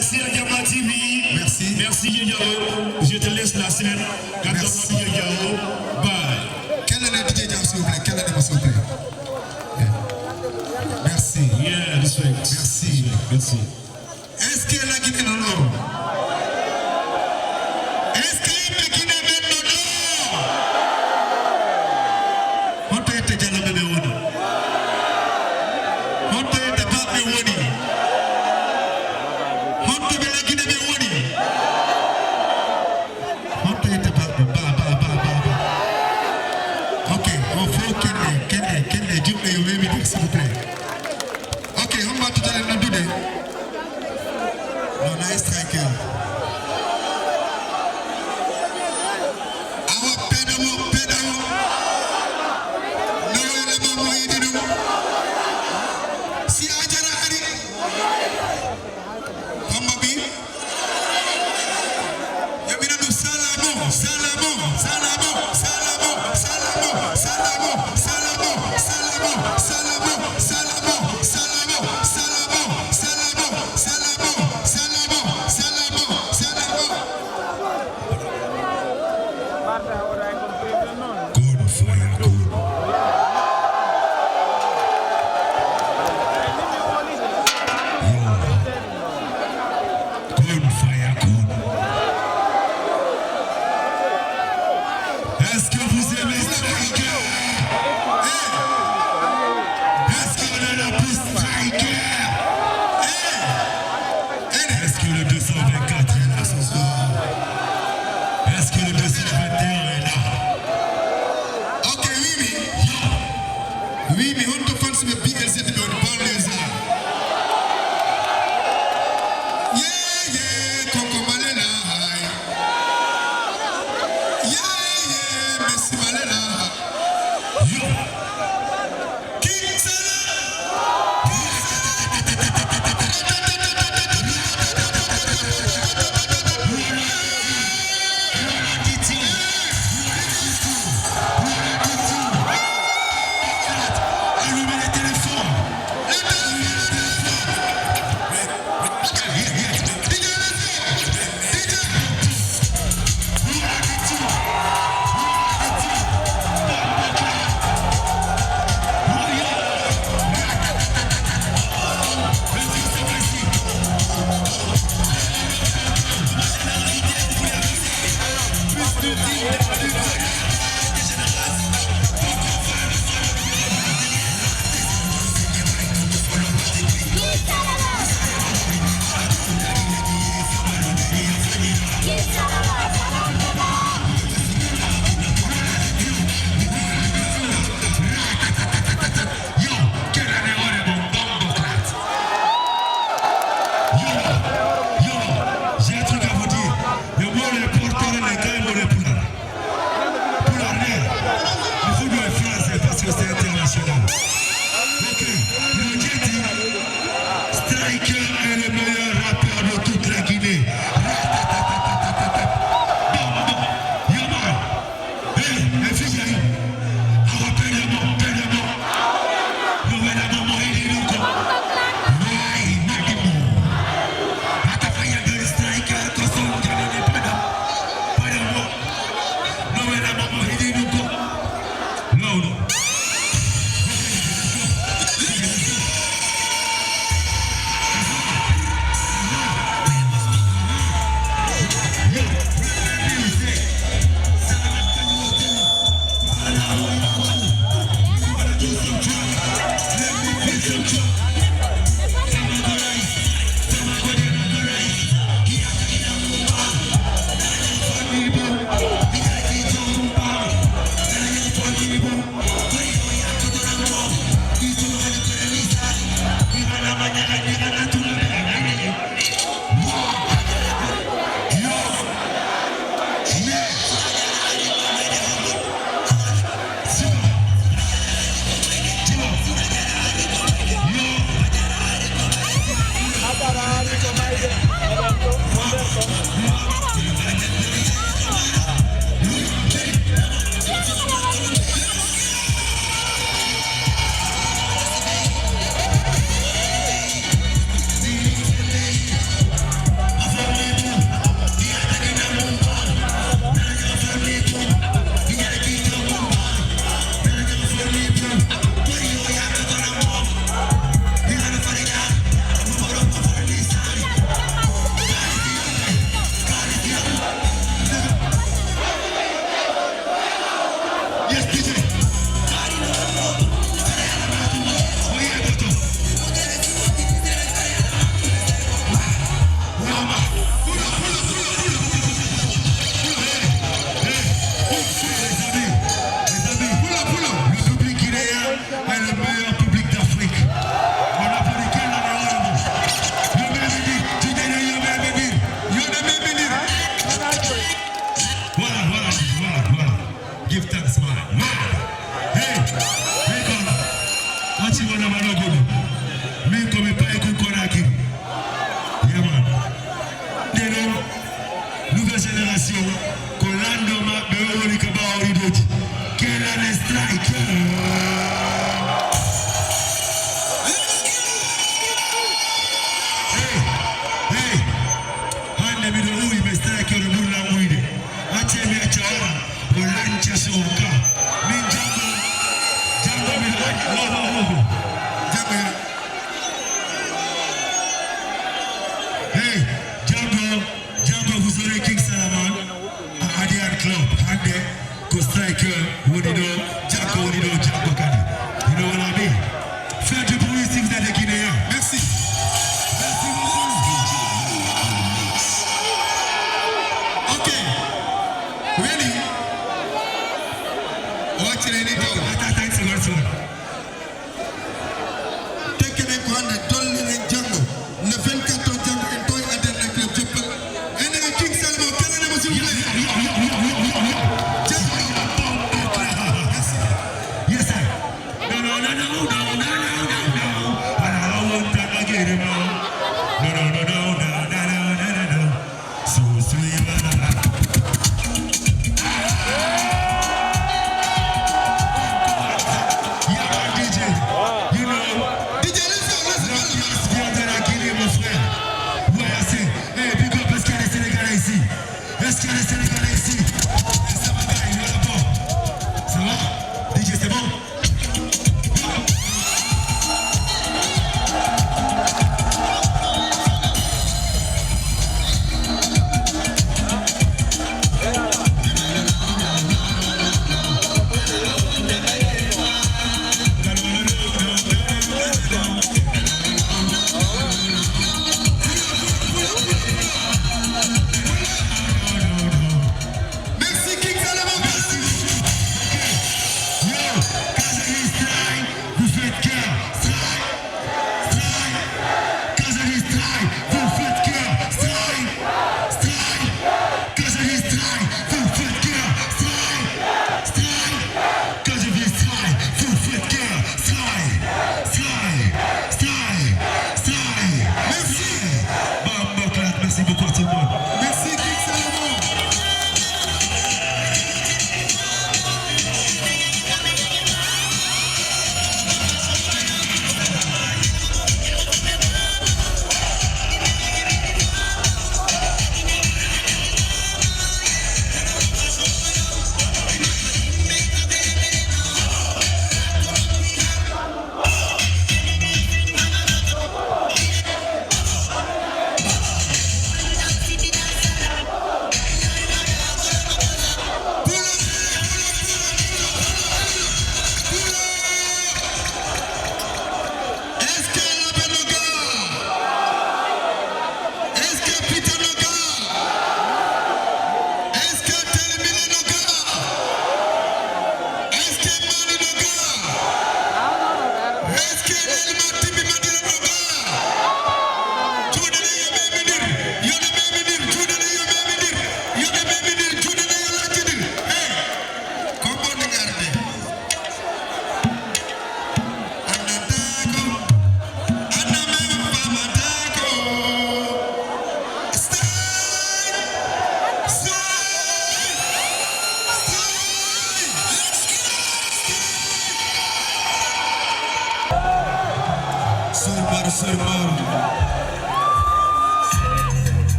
Merci à Yama TV. Merci. Merci Yao. Je te laisse la scène. Merci Yao. Bye. Quelle est le DJ s'il vous plaît? Quelle est s'il vous plaît? Merci. Yeah, respect. Merci. Merci. Est-ce que la Guinée non non? Est-ce que la Guinée non non? On peut être déjà la bébé Woni. On peut être pas bébé Woni. On peut être la Guinée Woni. On peut être pas Ok, on faut qu'elle ait dit s'il vous plaît. Ok, on va tout à l'heure nous dire. On a un striker. Awa pédalo. Non, il est pas moyen de nous. Si Adjara Hari. Hamabi. Yamina nous salamo. Est-ce que vous aimez Striker? Est-ce qu'on a la plus Striker? Est-ce que le 224 est là ce soir? Est-ce que le 221 est là? Ok, oui, mais on te fait ce BLZ de parler les arts. Coco Malela. Messi Malela. King j'ai un truc à vous dire. Le mot les porteurs, les gars, ils vont les prendre. Pour la rien. Le football est français parce que c'est international. Ok, le dit, Striker est le meilleur rappeur de toute la Guinée.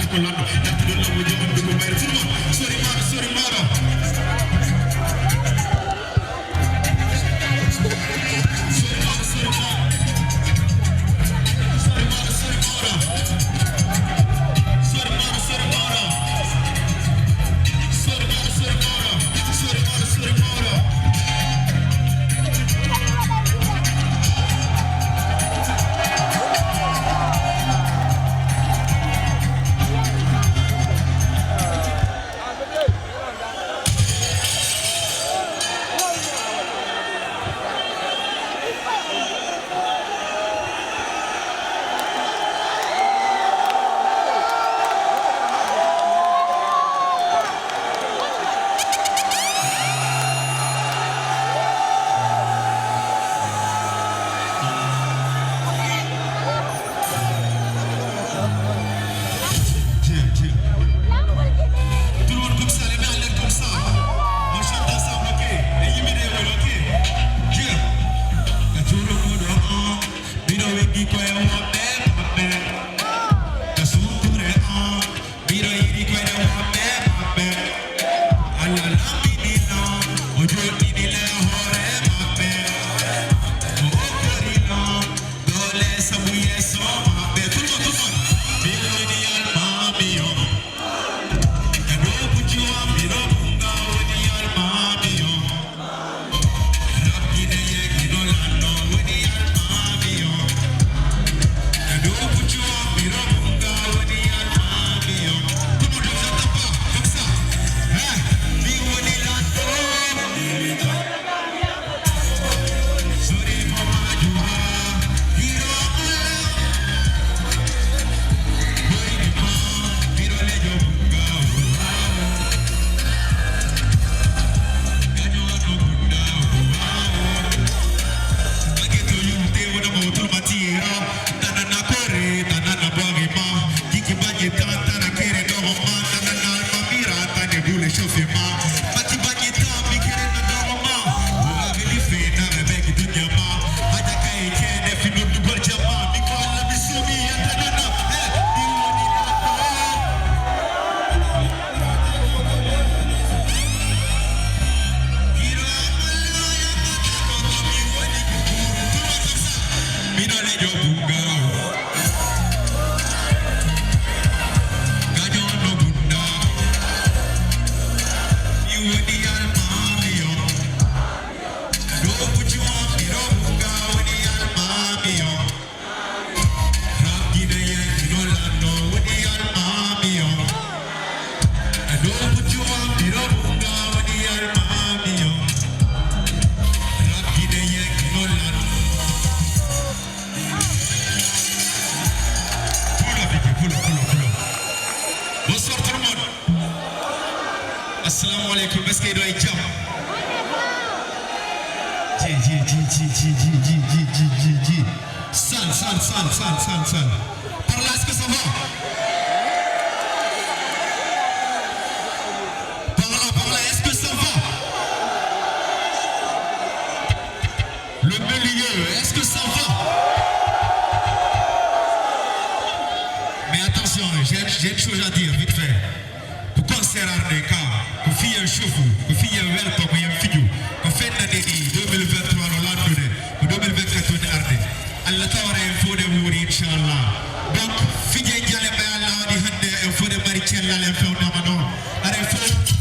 Colando, that's the love with you and the moment. Sorry, mother, sorry, mother. Sorry, mother, sorry, mother. Sorry, mother, sorry, mother. Sorry, mother, sorry, mother. Sorry, mother, sorry, mother. Sorry, mother, sorry, mother. Assalamu alaikum, est-ce qu'il doit être jam? San. Par là, est-ce que ça va? Par là, est-ce que ça va? Le milieu, est-ce que ça va? Mais attention, j'ai une chose à dire, vite fait. Pourquoi c'est rare des cas? Ku fiye shufu, ku fiye welpa ku yam fiju, ku fenna de ni 2023 no landune, ku 2024 ne arde. Allah tawara en fode wuri inshallah. Donc fije jale be Allah di hande en fode mari cella le fewna mano. Are fo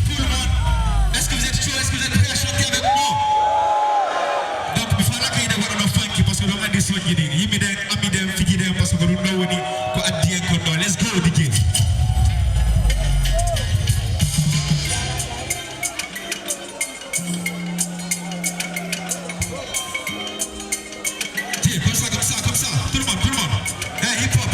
tout le monde. Est-ce que vous êtes chaud? Est-ce que vous êtes prêts à chanter avec moi? Donc il faut la kay de wara no funky parce que do andi soji di. Yimi de ami de fiji de parce que do no woni ko addi en ko do. Let's go DJ. Comme ça, tout le monde. Hey, hip hop.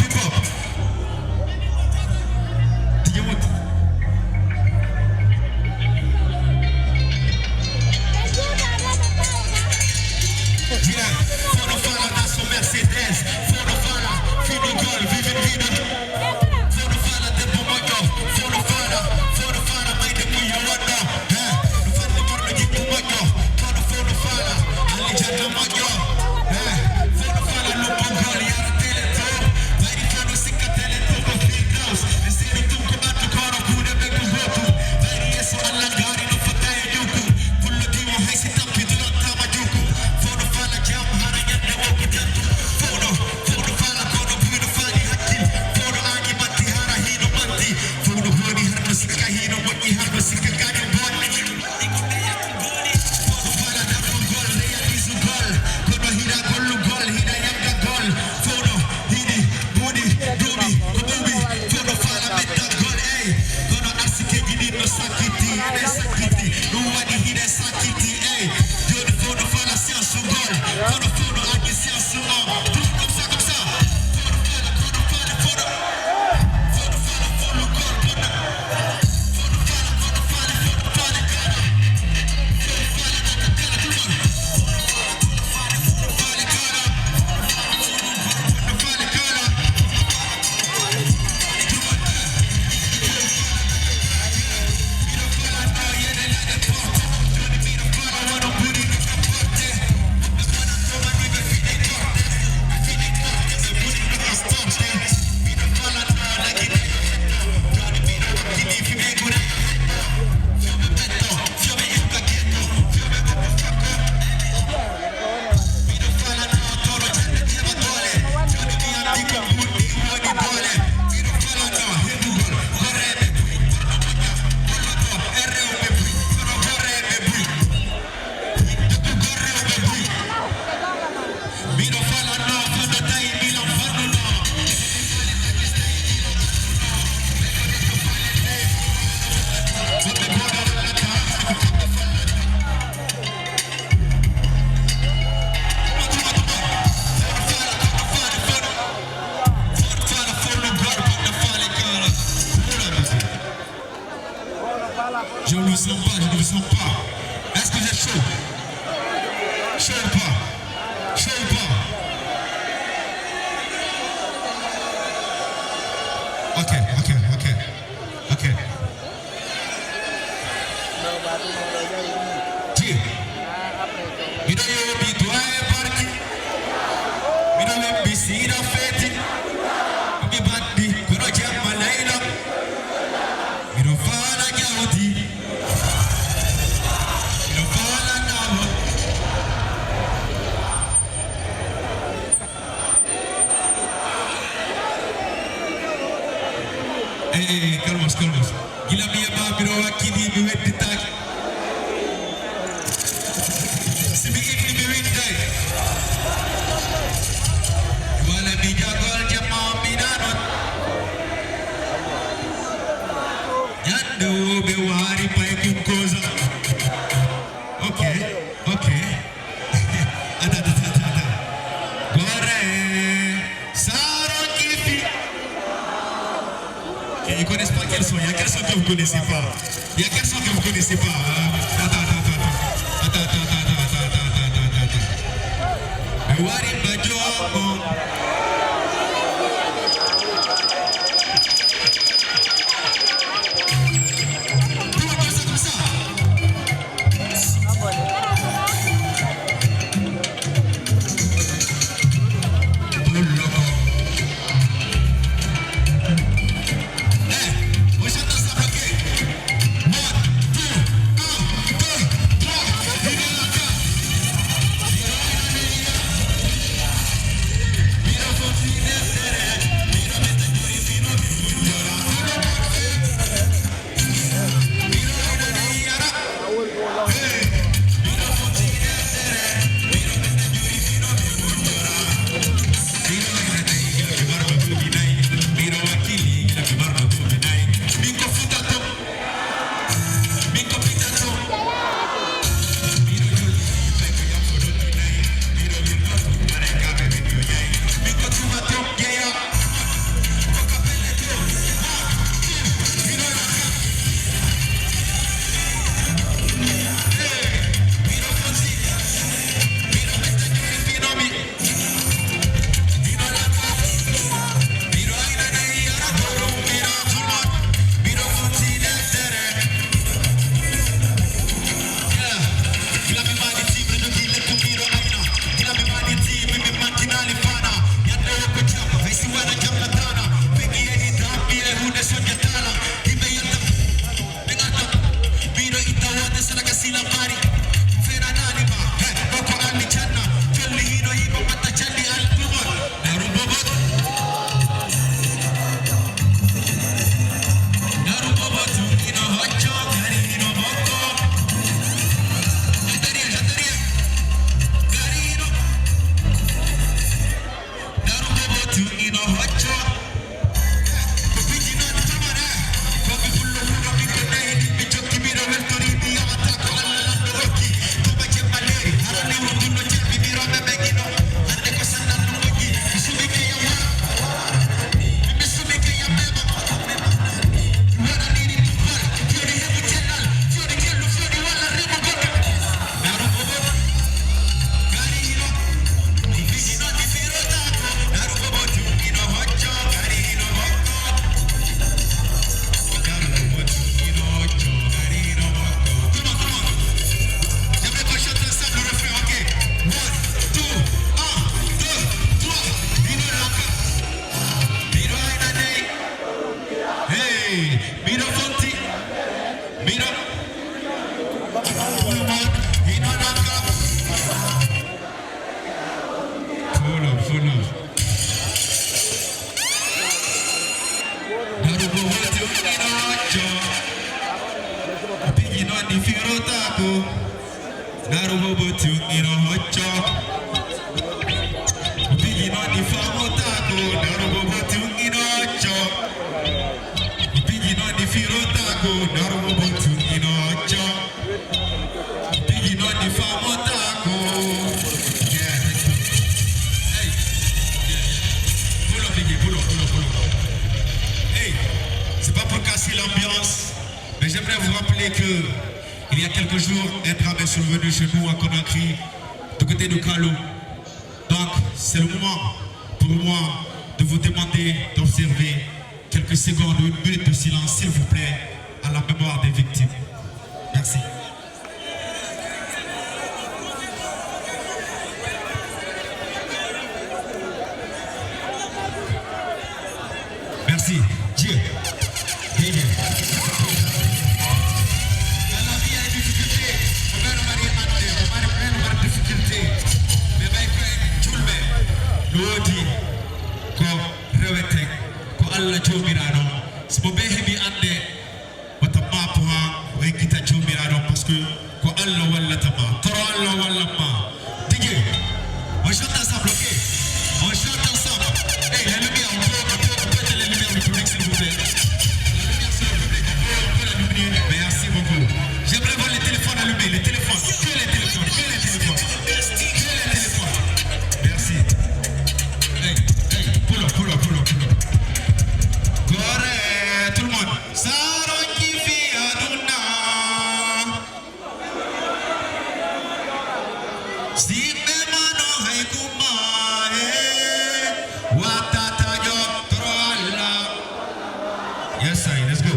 Sina feti Omi bandi Kono jemma layla Miro fala jawdi Miro fala namo Calmos Gila miya ma miro wakili mi wetti taki Simi ikni mi wetti taki Wala mi jagol jama minanot Yando be wari pay kumkoza Okay Ata Gore Saron kifi Ils ne connaissent pas quels sont. Il y a quels sont que vous ne connaissez pas. Il y a quels sont que vous ne connaissez pas. Attends. Wari Bajomo. Tout va passer comme ça. Mais j'aimerais vous rappeler que il y a quelques jours, un drame est survenu chez nous à Conakry, du côté de Kalo. Donc, c'est le moment pour moi de vous demander d'observer quelques secondes ou une minute de silence, s'il vous plaît, à la mémoire des victimes. Merci. Merci. Dieu. Dieu. Lodi ko rewete ko Allah jomiraɗo somo ɓe heeɓi ande wata mapo ha o ekkita jomiraɗo par ce que ko Allah wallatama toro Allah wallatma tigui on chante ensemble, ok? On chante ensemble. Hey, la lumière, on peut mettre la lumière du public s'il vous plaît. La lumière s'il vous plaît, on peut l'allumer. Merci beaucoup. J'aimerais voir les téléphones allumés, les téléphones, que les téléphones, que les téléphones, que les téléphones. Merci. Hey, hey, pull up. Correct, tout le monde. Saro qui vit à Duna. Si memano hay kumae, watata yo trolla. Yes, sir, let's go.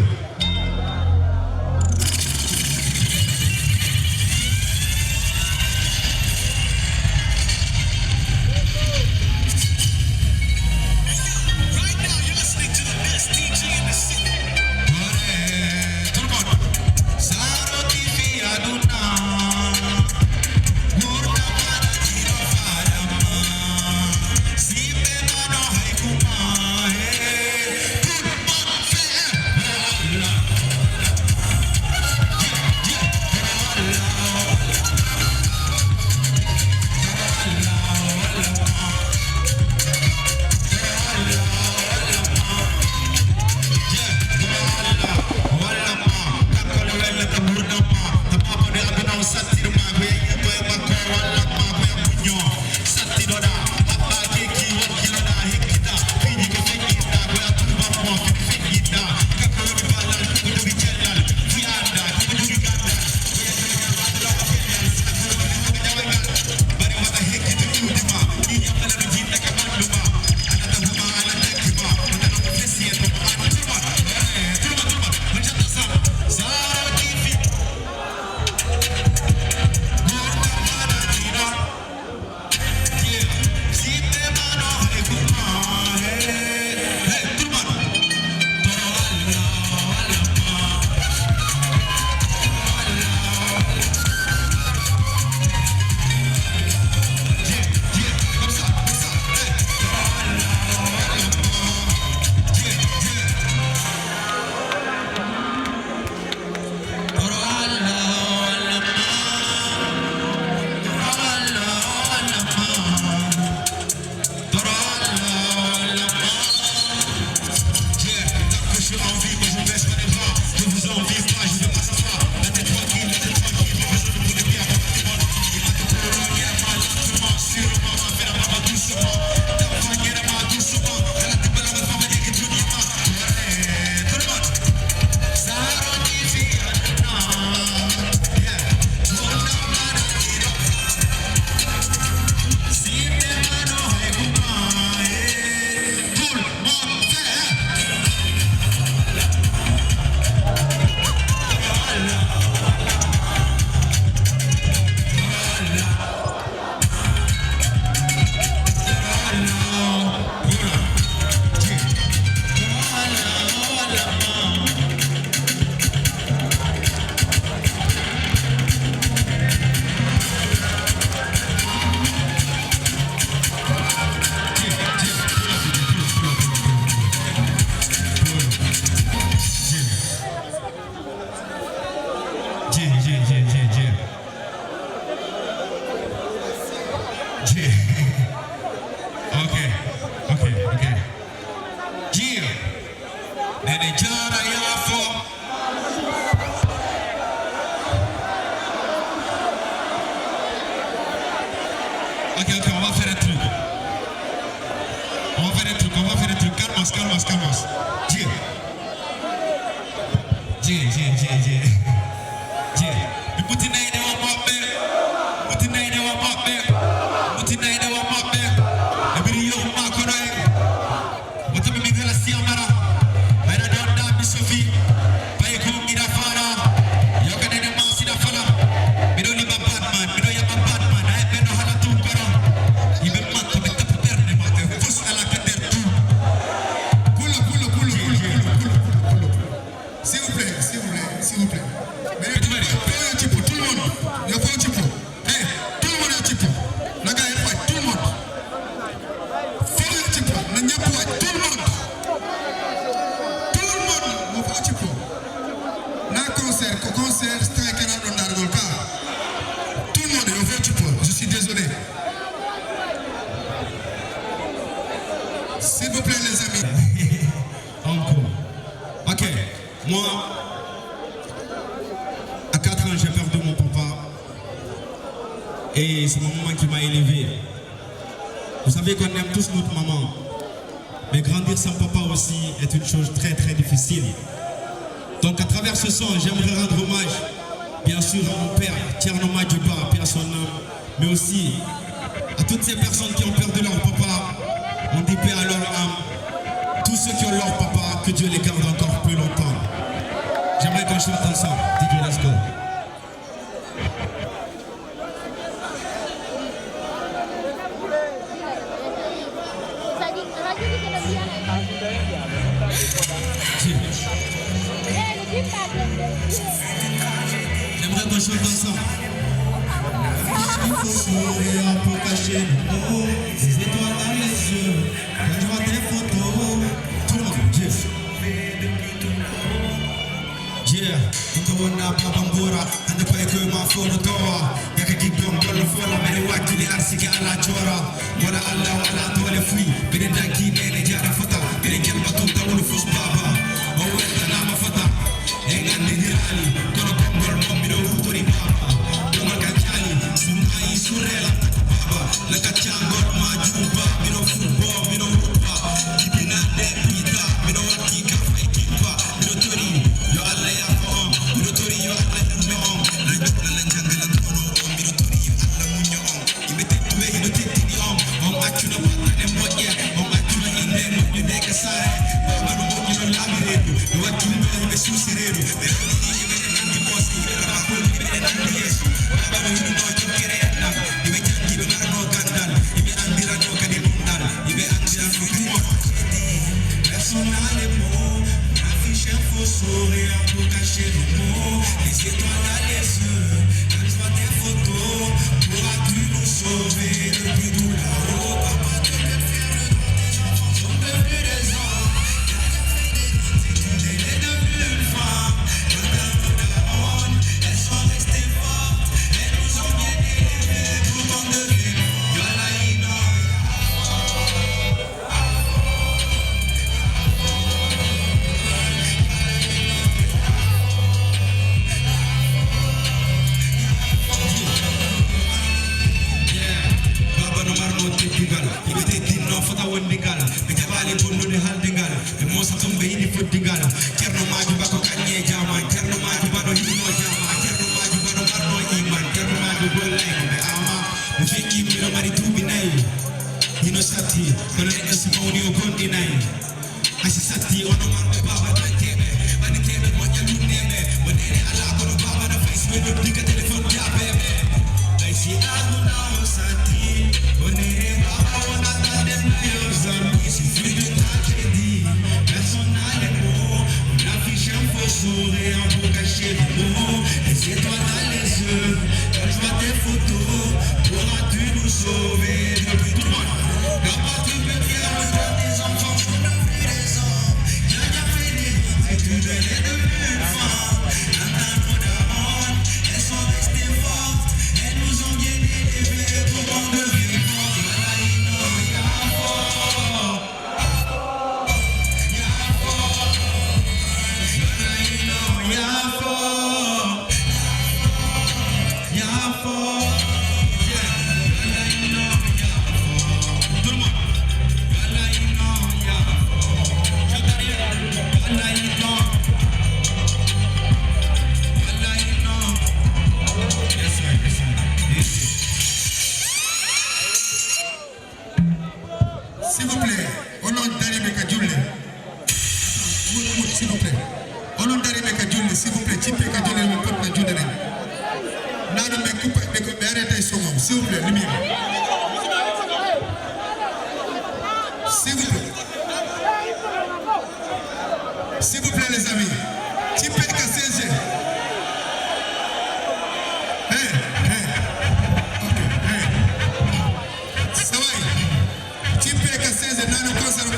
Ok, on va faire un truc. Calmos. Cool. na ñëpp waaj tout le monde mo fa ci ko na concert strike na do ndar gol ka tout le monde yo fa ci ko je suis désolé s'il vous plaît les amis encore ok moi à 4 ans j'ai perdu mon papa et c'est ma maman qui m'a élevé. Vous savez qu'on aime tous notre maman, mais grandir sans papa aussi est une chose très très difficile. Donc à travers ce son, j'aimerais rendre hommage, bien sûr, à mon père, Thierno Madjuba, paix à son âme, mais aussi à toutes ces personnes qui ont perdu leur papa, on dit paix à leur âme. Tous ceux qui ont leur papa, que Dieu les garde encore plus longtemps. J'aimerais qu'on chante ensemble. DJ, let's go. J'aimerais qu'on chante ensemble. Il faut sourire pour cacher nos mots, les étoiles dans les yeux, quand je vois tes photos. Tout le monde, Dieu. Yeah, Kutawona Babambura, and the Paiko Mafo Toa, Yakaki Gongolo Fola, very Waki, the Arsika La Chora, Mora Allah, Allah, Tole Free, Benedaki, Benejana Fota, Benejam Batuta, Ulfus Baba, Oweta Nama Fota, Engandi Hirali, Kono Kongol Momino, Hutori Papa, Domakachali, Sumai Surela, Baba, Lakachangor Majumba, Mino Fubo, Mino Rupa, Kipina de Pita, Mino Waki Kafa Kipa, Mino Tori, Yo Allah ya Fom, Mino Tori, Yo Allah Nyom, Rajula Lanjangala Tono, Mino Tori, Yo Allah Munyom, Imete Tuwe, Ino Teti Diom, Achuna Pata Nemboya, Achuna Inde, Yudeka Sare, Baba no Mokino Labiredu, Yo Achuna Ibe Susiredu, Nandi Bosi, Rapol, Nandi Yesu, Baba no Hino Chukirena, Ibe Changi Benarno Gandal, Ibe Andira no Kadimundal, Ibe Andira no Kadimundal, Personal et mot, affiche un faux sourire pour cacher les mots, les étoiles dans les yeux, quand je vois tes photos, pourras-tu nous sauver depuis tout là-haut? Papa, tu peux faire le droit, tes enfants sont devenus des hommes, Yaya fait des grandes études, elle est devenue une femme, elles sont restées fortes, elles nous ont bien élevés pour qu'on devienne Yalaïna. Baba no marno tekkigal ibe teddinno fota wondigal be jabali bonnude haldigal e mosa tumbe yidi foddigal cerno maju bako kanye jama cerno maju bado hino jama cerno maju bado marno iman cerno maju gollay be ama be fekki mi no mari tubi nay hino satti kono neddo si mawni o gondi nay asi satti ono marbe baba tankebe bani kebe mo nyalunebe wonene ala kono baba na face me do diga telephone jabebe ay si aduna o satti onere baba wana tandem yo zambi si fluide tragédie personnel et beau on affiche un faux sourire pour cacher les mots les étoiles dans les yeux quand je vois tes photos pourras-tu nous sauver depuis tout le monde papa tu peux faire le droit des enfants sont devenus des hommes Yaya fait des grandes études elle est devenue une femme Nantano Daron elles sont restées fortes elles nous ont bien élevés pour qu'on devienne fort Yalaïna Yafo Yalaïna Yafo Yafo Yalaïna Yafo tout le monde Yalaïna Yafo Yalaïna Yalaïna yes sir yes sir s'il vous plaît au nom d'Arimeka Julle s'il vous plaît au nom d'Arimeka Julle s'il vous plaît Chipeka Julle me porte la Julle nana me coupe me arrêtez son nom s'il vous plaît lumière s'il vous plaît s'il vous plaît les amis Chipeka CG ça va Chipeka CG nana concert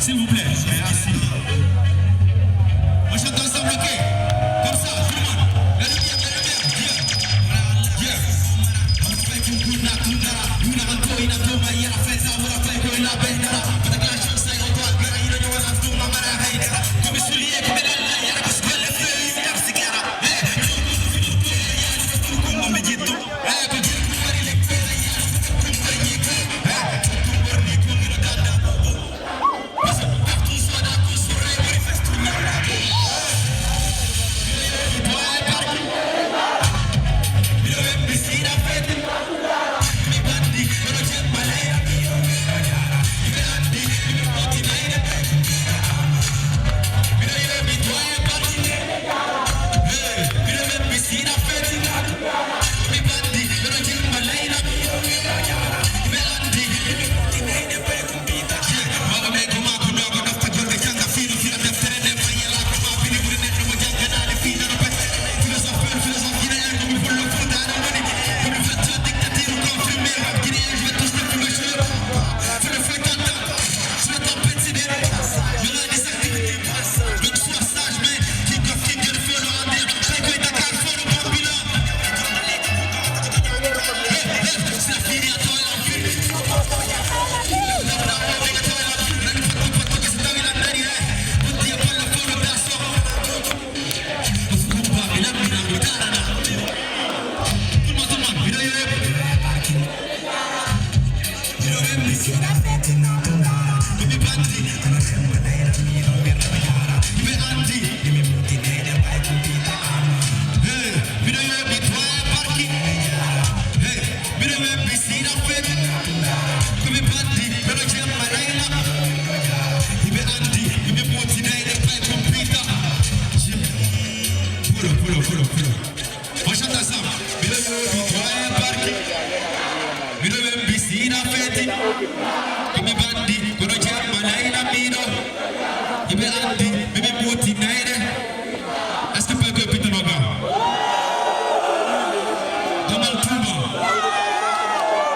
S'il vous plaît. Merci. On chante ensemble, ok? Comme ça, tout le monde. Mets le bien. Yeah. On fait tout kuna. Una ranto ina toma y a la fête, on va faire que la benda. Para que la chance aille en toi, que la ina no va toma mara haida. Come soulier, come la ya la scuola feliz, merci cara. Como me dito. Que Dieu vous pari les cose ya. Compagnico. Compagnico mi dada. Parce que partout soit d'accord sur les manifestations. On chante ensemble. Est-ce que peut que Peter Noga? Donald Touba.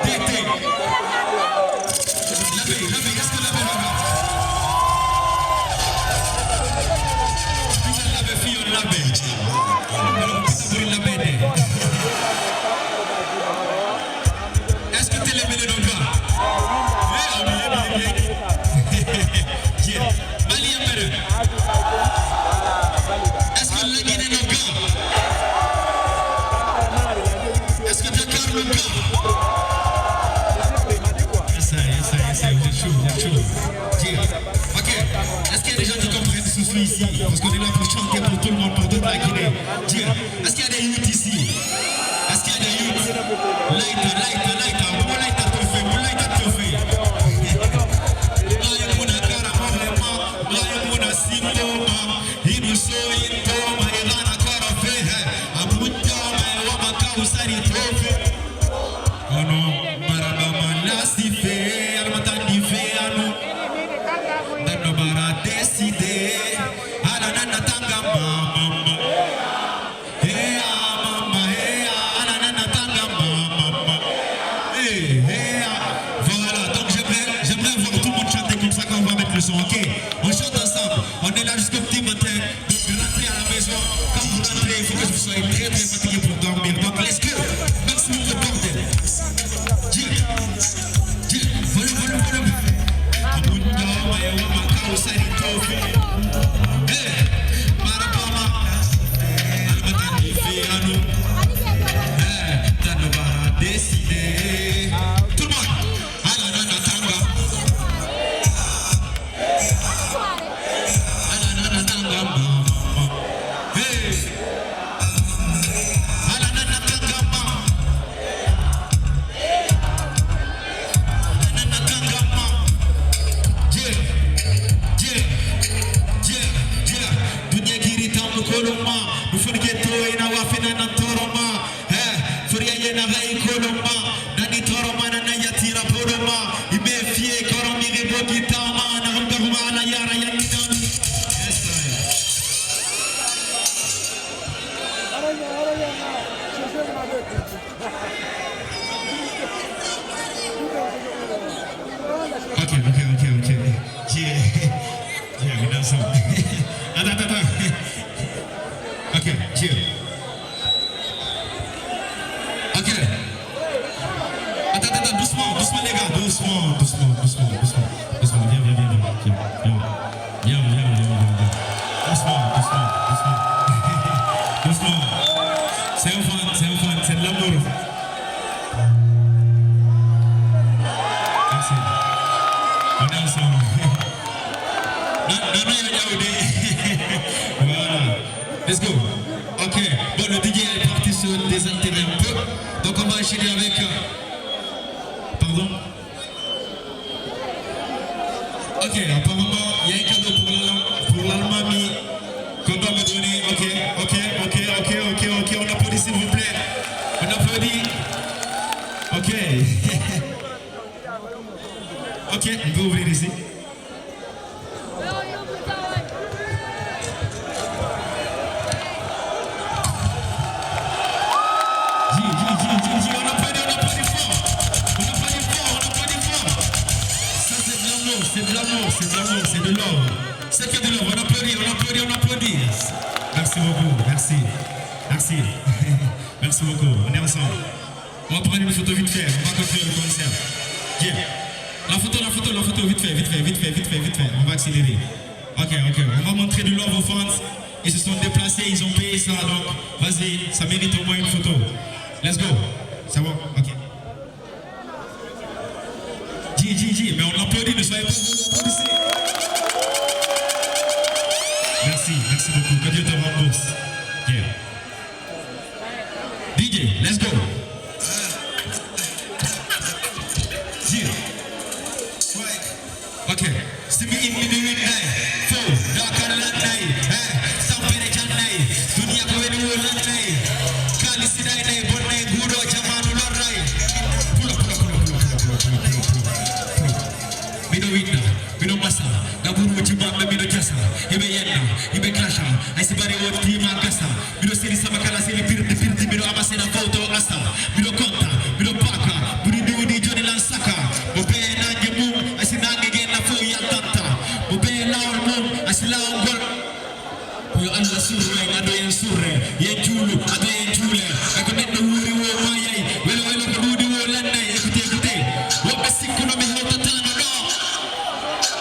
DT. Est-ce que la Noga? La fille, on l'a est-ce que tu l'aimes les Noga? Est-ce que le Guinée Noga? Est-ce que Dakar Noga? Yes, vous êtes chaud. Ok, est-ce qu'il y a des gens qui comprennent ce souci ici? Parce qu'on est là pour chanter pour tout le monde, pour toute la Guinée. Est-ce qu'il y a des youths ici? Est-ce qu'il y a des youths? Lighter. Mon lighter te fait. Voilà, donc j'aimerais voir tout le monde chanter comme ça quand on va mettre le son, ok? On chante ensemble, on est là jusqu'au petit matin, donc rentrez à la maison, quand vous rentrez, il faut que vous soyez très fatigué pour dormir, donc laisse que, maximum de bordel. Volume. Tout le monde, ensemble. Attends. Ok, chill. Ok. Attends, doucement les gars, doucement. Viens. Doucement. C'est un fun, c'est de l'amour. Merci. On est ensemble. Voilà. Let's go. Ok. Bon, le DJ est parti se désaltérer un peu. Donc on va enchaîner avec... Pardon. Ok, apparemment, il y a un cadeau pour l'Allemagne qu'on doit me donner. Ok. On applaudit s'il vous plaît. On applaudit. Ok. Ok, on peut ouvrir ici. On applaudit fort. Ça c'est de l'amour, c'est de l'or. C'est que de l'or, on applaudit. Merci beaucoup, merci. Merci beaucoup, on est ensemble. On va prendre une photo vite fait, on va continuer le concert. Yeah. La photo, vite fait. On va accélérer. Ok. On va montrer de love aux fans. Ils se sont déplacés, ils ont payé ça. Donc, vas-y, ça mérite au moins une photo. Let's go. C'est bon? Ok. G, mais on applaudit, ne soyez pas applaudissez. Merci beaucoup. Que Dieu te rembourse. Yeah. DJ, let's go. Okay, simi in mi win day, fo dakar lan day, sampere jan day, dunia ko weni wo lan day, kali sidai day, bon day, gudo jamanu lor day. Pulo. Mido winna, mido masa, gaburu jibam mido jasa, ibe yenna, ibe klasha, ay sibari wo tima gasa, mido siri sama kala siri pirti mido amasena foto asa, mido konta, mido paka, budi diudi joni lan saka, obe na gemu, asinange surre, ado yen surre, yen julu, ado yen jule, ako net no wuri wo mayay, welo ko dudi wo lannay, écoutez, wo basiku no mi hota tano do,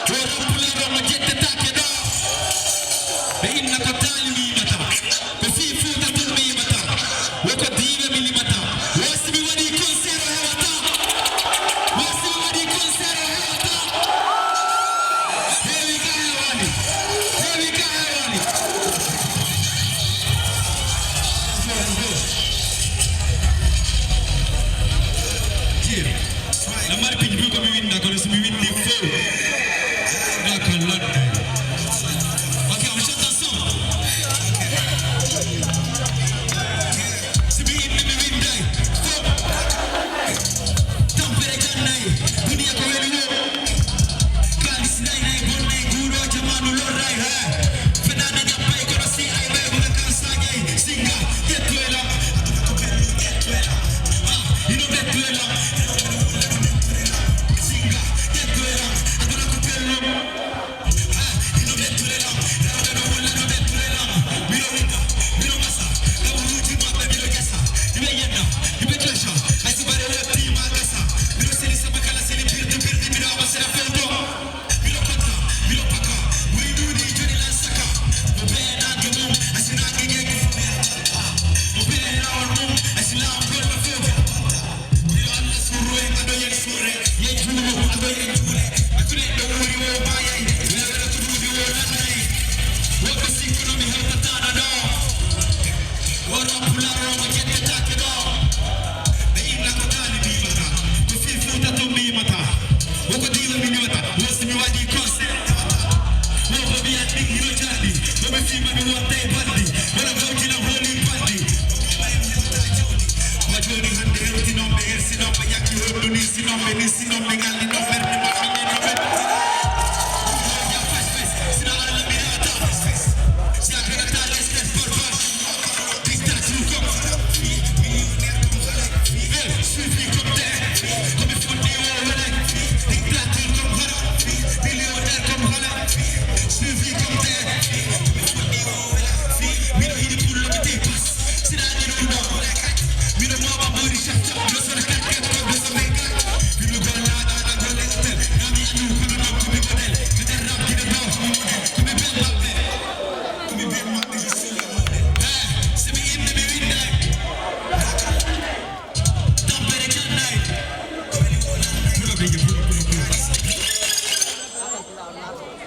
wo rampulero mo jette take do, be inna ko tali mi mata, ko fi futa tul mi mata, wo ko dive mi mata, wo simi wadi concert hewata, hewi ka hewani. La marque du comme une d'accord, c'est une des feux. D'accord, là. Ok, on chante ensemble. C'est bien, mais day. Température day. Dunia ko weli wo. Kalis day day, bon day, guro jamanu loray ha. Fenana nyapay ko si ay bay bu kan sagay. Singa, tetuela. You know tetuela.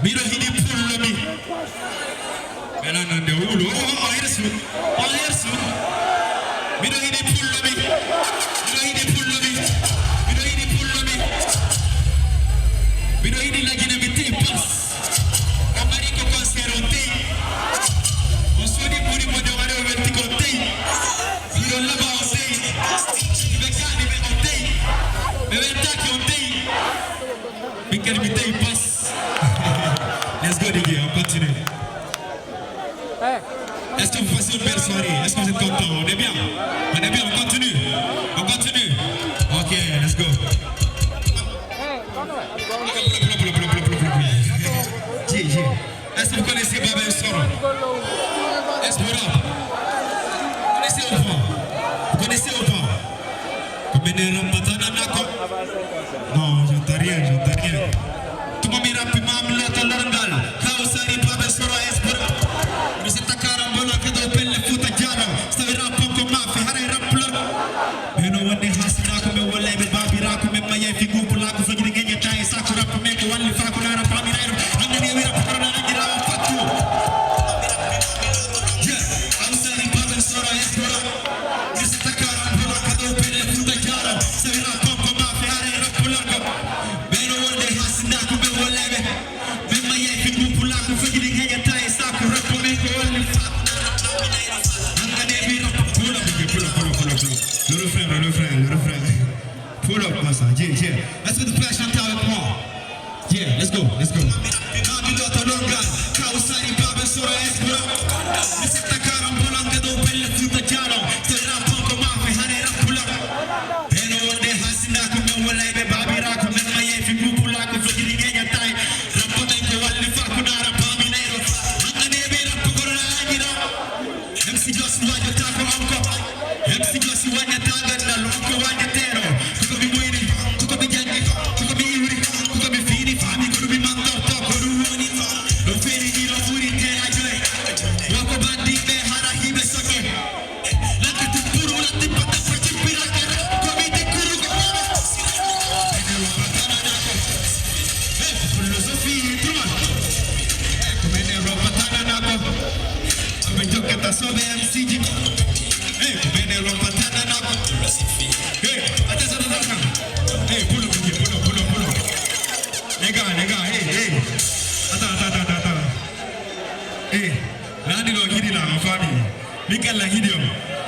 Miro hidi pullo mi. Melanande ulo. Oh, ersu. Oh, ersu. Miro hidi pullo mi. Miro hidi pullo mi. Miro hidi pullo mi. Miro hidi lagina mi te pas. Kamariko konsero te. Osoni muri mo de wale vertico te. Miro laba o te. Bekani me o te. Me ventaki o te. Mikari mi te pas. Let's go Didier, on continue. Est-ce que vous passez une belle soirée? Est-ce que vous êtes content? On est bien? On est bien, on continue. On continue. Ok, let's go. Est-ce que vous connaissez Babel Soro? Est-ce que vous connaissez ou pas? Vous connaissez ou pas? Comme une rampatana nako? Non, j'entends rien, j'entends rien. Tu m'as mis rapidement là dans l'orandal. Kausari Babel Soro Espora. Nous sommes à Carambola que dans Pelle Futa Jana. Ça verra pas comme ma fille, Harry Rappler. Mais non, on est hasina comme on lève Babira comme Maya Figu pour la coupe de Gagné Taï, Sakura pour mettre one le Fakura Pamiro. On est bien pour la Gira Fatu. Kausari Babel Soro Espora. Nous sommes à Carambola que dans Pelle Futa Jana. Ça verra pas comme ma fille, Harry Rappler. Mais non, on est hasina comme on lève. Mais Maya Figu pour la coupe de Gagné Taï, Sakura pour mettre one le Fakura. Le refrain. Pull up, Massa. Yeah. Est-ce que tu peux chanter avec moi? Yeah, let's go.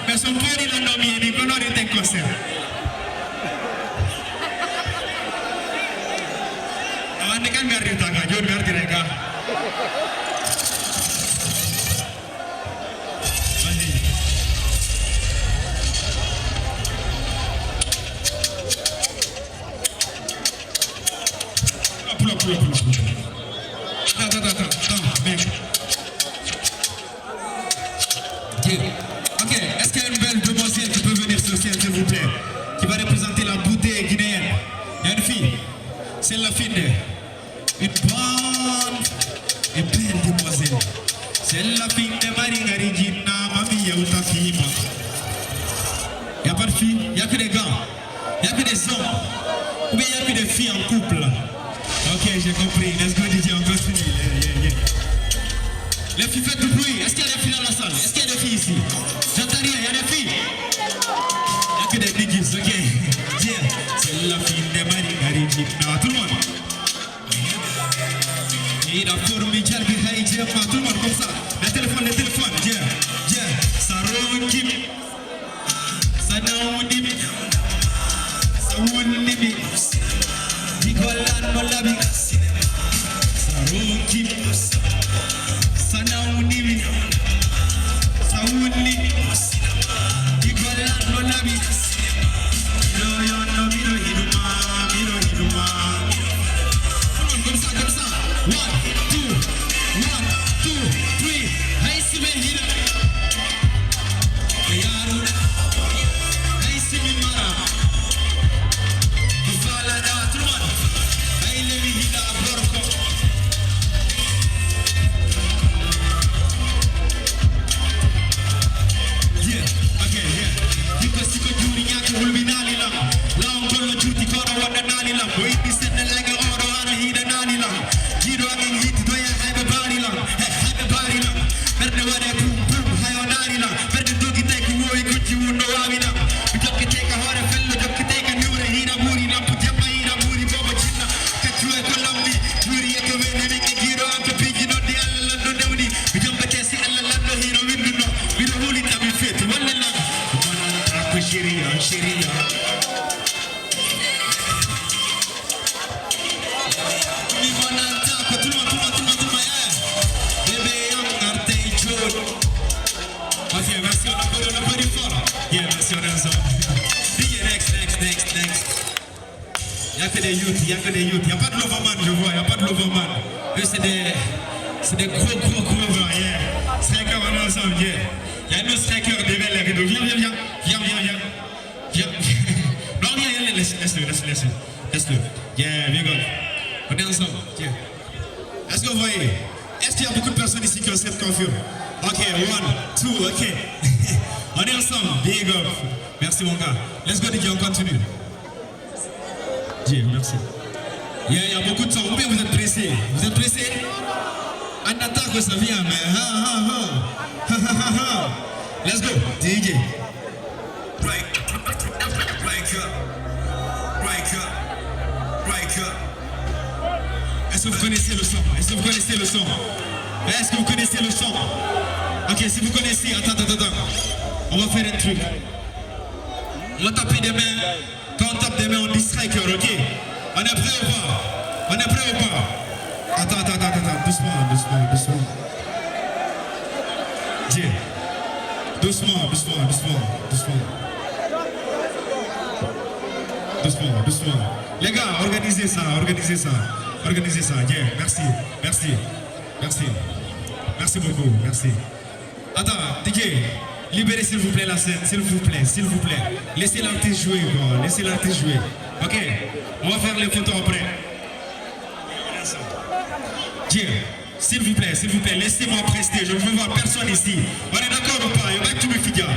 Mais son père il a nommé il dit un concert. Avant de quand garder ta gars, je garde les gars. Pull up. Ok, est-ce qu'il y a une belle demoiselle qui peut venir sur scène, s'il vous plaît, qui va représenter la beauté guinéenne? Il y a une fille, c'est la fille une bonne et belle demoiselle. C'est la fille de Marie Gina, Mamie Yautafima. Il n'y a pas de filles, il n'y a que des gars, il n'y a que des hommes, ou bien il n'y a que des filles en couple. Ok, j'ai compris, let's go DJ, on continue. Yeah. Les filles, faites du bruit. Est-ce qu'il y a des filles dans la salle? Est-ce qu'il y a des filles ici? J'entends rien, il y a des filles. Il n'y a que des niggas, ok? Yeah. C'est la fille de Marie Gina. Tout le monde. Il a formé Jarbi Haïdjema. Tout le monde comme ça. Le téléphone. Yeah. Sarokim. Sanaounimi. Saounimi. Nicolas Molabi. Sarokim. Sanaounimi. Saouni. Nicolas Molabi. Miro Hiruma. Comme ça. 1, 2, 3. des youths, il n'y a que des youths. Il n'y a pas de Loverman, je vois, il n'y a pas de Loverman. Eux, c'est des gros blancs, yeah. Striker, on est ensemble, yeah. Il y a un autre striker derrière les rideaux. Viens. Non, viens, laisse-le. Yeah, big up. On est ensemble, yeah. Est-ce que vous voyez? Est-ce qu'il y a beaucoup de personnes ici qui ont cette coiffure? Ok, 1, 2, ok. On est ensemble, big up. Merci mon gars. Let's go DJ, on continue. DJ, merci. Il y a beaucoup de temps. Ou bien vous êtes pressés? Vous êtes pressés? On attend que ça vienne, mais Let's go, DJ. Break up. Est-ce que vous connaissez le son? Est-ce que vous connaissez le son? Ok, si vous connaissez, attends. On va faire un truc. On va taper des mains. Quand on tape des mains, on dit striker, ok? On est prêt ou pas? Attends. Doucement. Dieu. Doucement. Les gars, organisez ça. Yeah, merci beaucoup, merci. Attends, DJ, libérez s'il vous plaît la scène, s'il vous plaît. Laissez l'artiste jouer, Ok, on va faire les photos après. Dieu, s'il vous plaît, laissez-moi prester, je ne veux voir personne ici. On est d'accord ou pas? Tu me figures.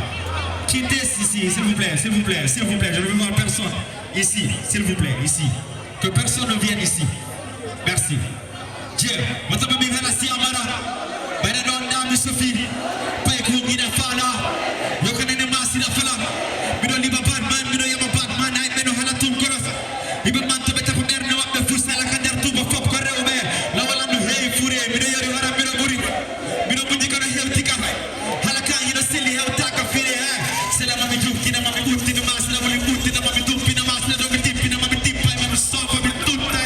Quittez ici, s'il vous plaît, je ne veux voir personne. Ici, s'il vous plaît, ici. Que personne ne vienne ici. Merci. Dieu, maintenant, je vais la Amara. Je Sophie. Pas écouter la fala. Je connais les masses de la fala. Je ne lis pas Batman, je ne lis pas Batman. Je ne lis pas tout le corps. Je ne lis pas tout le corps. Je ne lis pas tout le corps. Je ne lis pas tout le corps. La wala no hey fure. Je ne lis pas tout le corps. Je ne lis pas tout le corps. Halaka, je ne sais pas tout le corps. C'est la mamie du qui n'a pas mis tout le masse. La mamie du qui n'a pas mis tout le masse. La mamie du qui n'a pas mis tout le masse. La mamie tout le masse.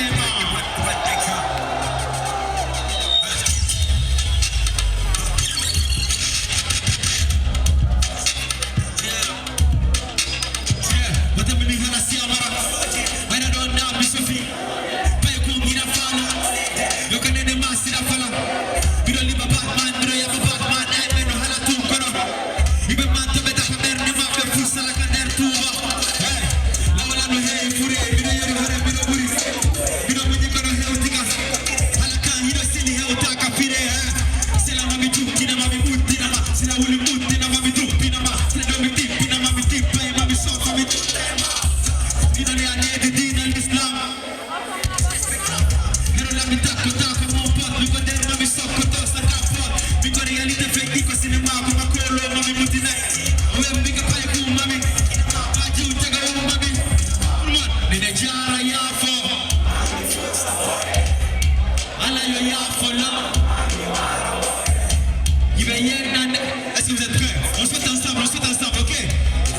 Est-ce que vous êtes prêts? On saute ensemble, ok?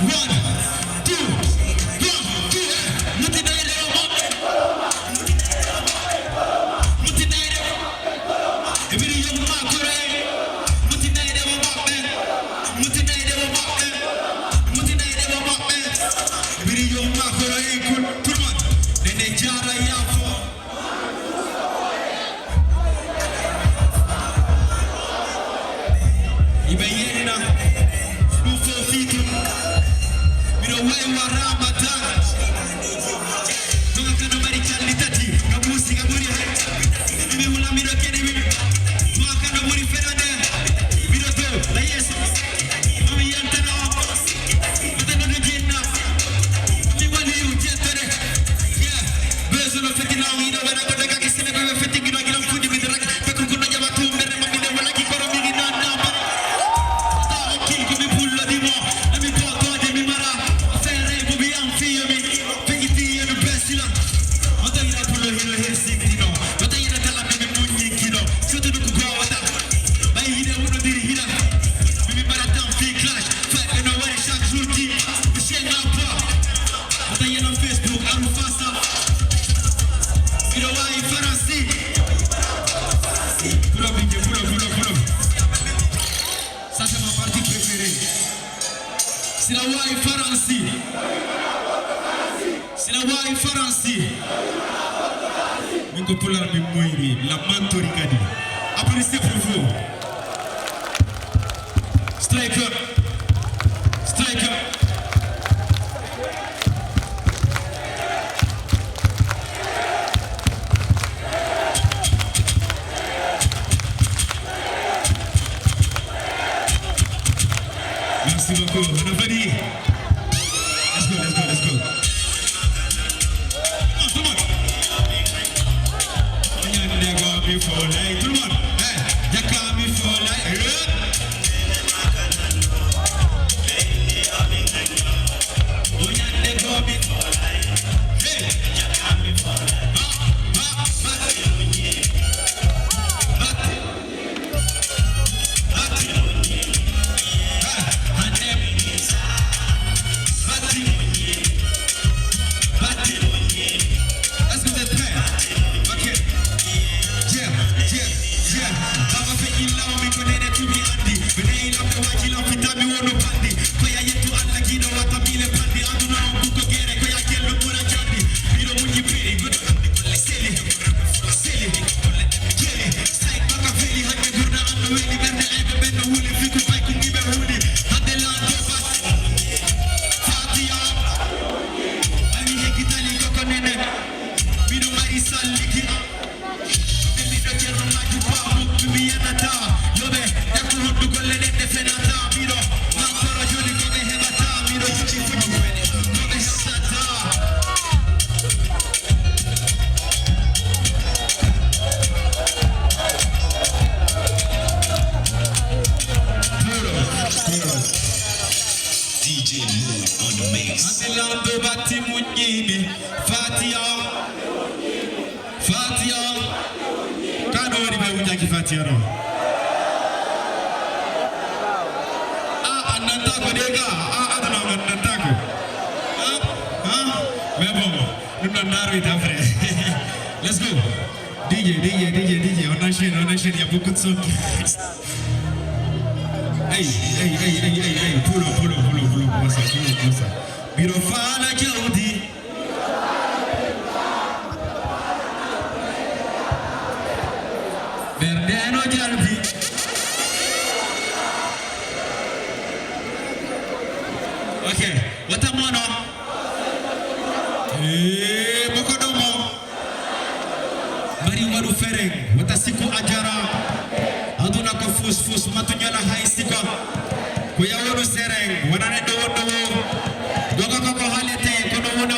1, 2, 1, 2, 3. C'est la voix française. Nous pouvons la mémoire, la mentoricadi. Applaudissez pour vous. Striker. Striker. Merci beaucoup. On a fini. Let's go, let's go, let's go. Tout le monde. Tout le monde. Let's go. DJ, on enchaîne, il y a beaucoup de sons. Hey, pull up, comment ça. Birofana Jodi. Berdeno Jalbi. Okay, what am I on? Waru fereng watasiku ajara aduna ko fus matunyala haisika ko yawono sereng wanane do dogo ko halete ko no wono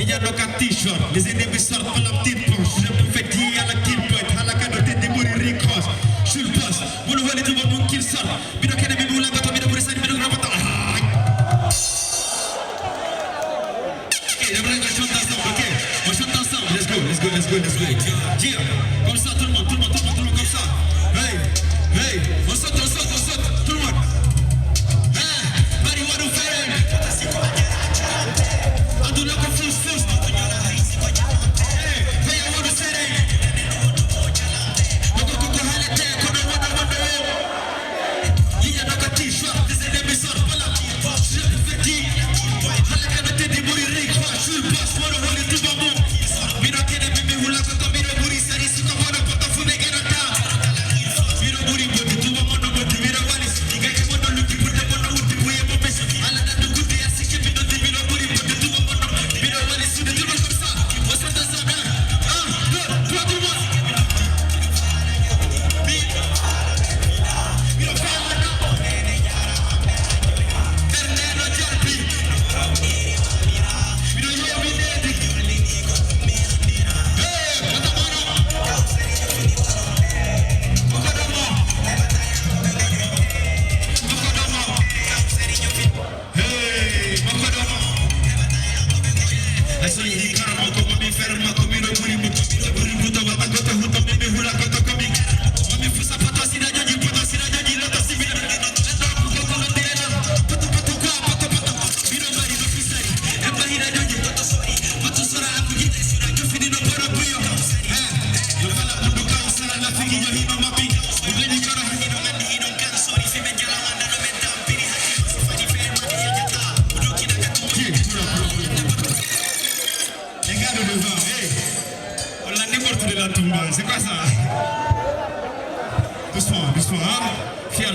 ija no ka t-shirt les ennemis sortent par la petite poche je peux faire dire à la kilpoint halaka do te demori ricos sur le poste vous le voyez tout le monde qui sort bido kene bi la gato bido pour ça bido rapata Let's go. Yeah, comme ça, tout le monde, comme ça. Hey, on saute.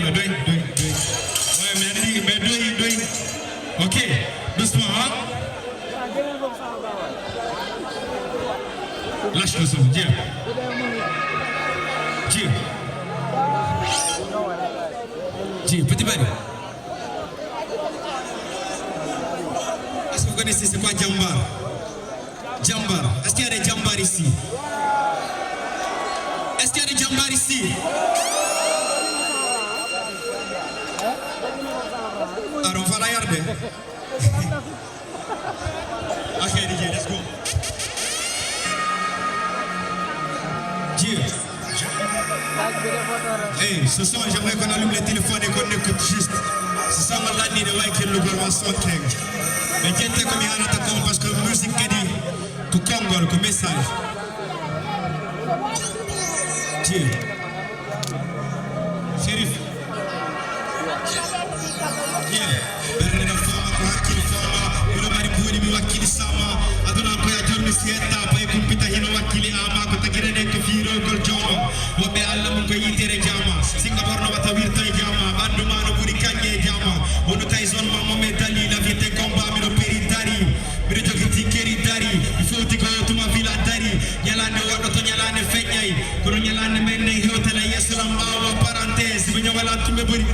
là, doing. Ouais, mais doing. Ok, doucement, hein. Lâche le son, tiens. Tiens, petit bari. Est-ce que vous connaissez c'est quoi Jambar? Jambar. Est-ce qu'il y a des Jambar ici? Est-ce qu'il y a des Jambar ici? Alors on va la regarder. Ok DJ, let's go. Dieu. Hey, ce soir j'aimerais qu'on allume les téléphones et qu'on écoute juste. Ce soir on l'a dit de voir que le gouvernement soit clair. Mais qui était comme il y a un attaquant parce que la musique qui dit que Congo, que message. Dieu. Shérif. Bernina fama ko hakkili fama ino mari buuni mi wakkili sama aduna ko ya jonni sietta pay kumpita hino wakkili ama ko tagirene ko fiiro gol jomo wobbe alla mun ko yitere jama singa borno wata wirta jama bandu mano buri kanje jama wono tay zone mama me dali la vite combat mi no peri dari mi do jogiti keri dari il faut ti ko tuma villa dari nyalane wado to nyalane fenyay ko nyalane men ne hewtala yeslam bawo parenthèse bi ñowala tumbe buri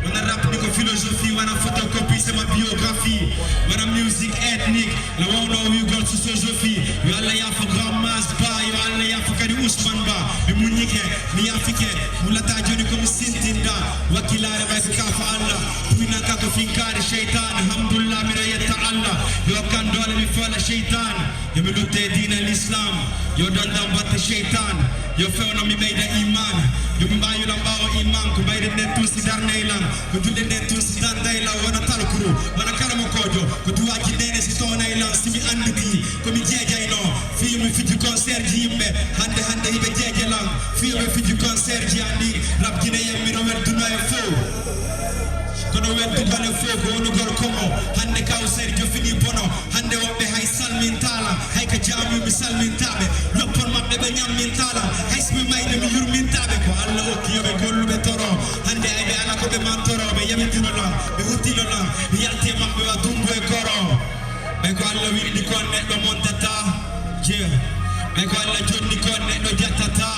on a rap ni ko philosophie wana photocopie c'est ma biographie wana music ethnique la wono wi gol sociosophie yo alla ya fa grand mas ba yo alla ya fa kadi Ousmane Ba mi munike mi afrique mu la ta joni comme sintinda wakilare ba ka fa Allah tuina ka ko finkare shaytan alhamdulillah mi rayta Allah yo kan dole mi fa la shaytan yo mi lutte dina l'islam yo dandam bat shaytan yo fewno mi mayda iman yo mi bayu la bawo iman ko bayde den tusi darnaylan ko julde den tusi dandayla wana talkuru wana kalamo kojo ko duwaji dene si tonaylan simi anditi ko mi jejayno fi mi fiji concert ji yimbe hande hibe jejelan fi mi fiji concert ji andi rap jine yammi no wel duna e fo kono wel dubale fo ko wono gor komo hande kawser jo fini bono hande wobbe hay salmintala hay ka jami mi salmintabe loppon mabbe be nyammintala hay smi mayde mi yurmintabe ko alla okki yobe gollube toro hande ay be ala ko be mantoro be yamitino la be hutilo la mi yalte mabbe wa dumbo e koro be ko alla windi kon neddo montata je be ko alla jonni kon neddo jattata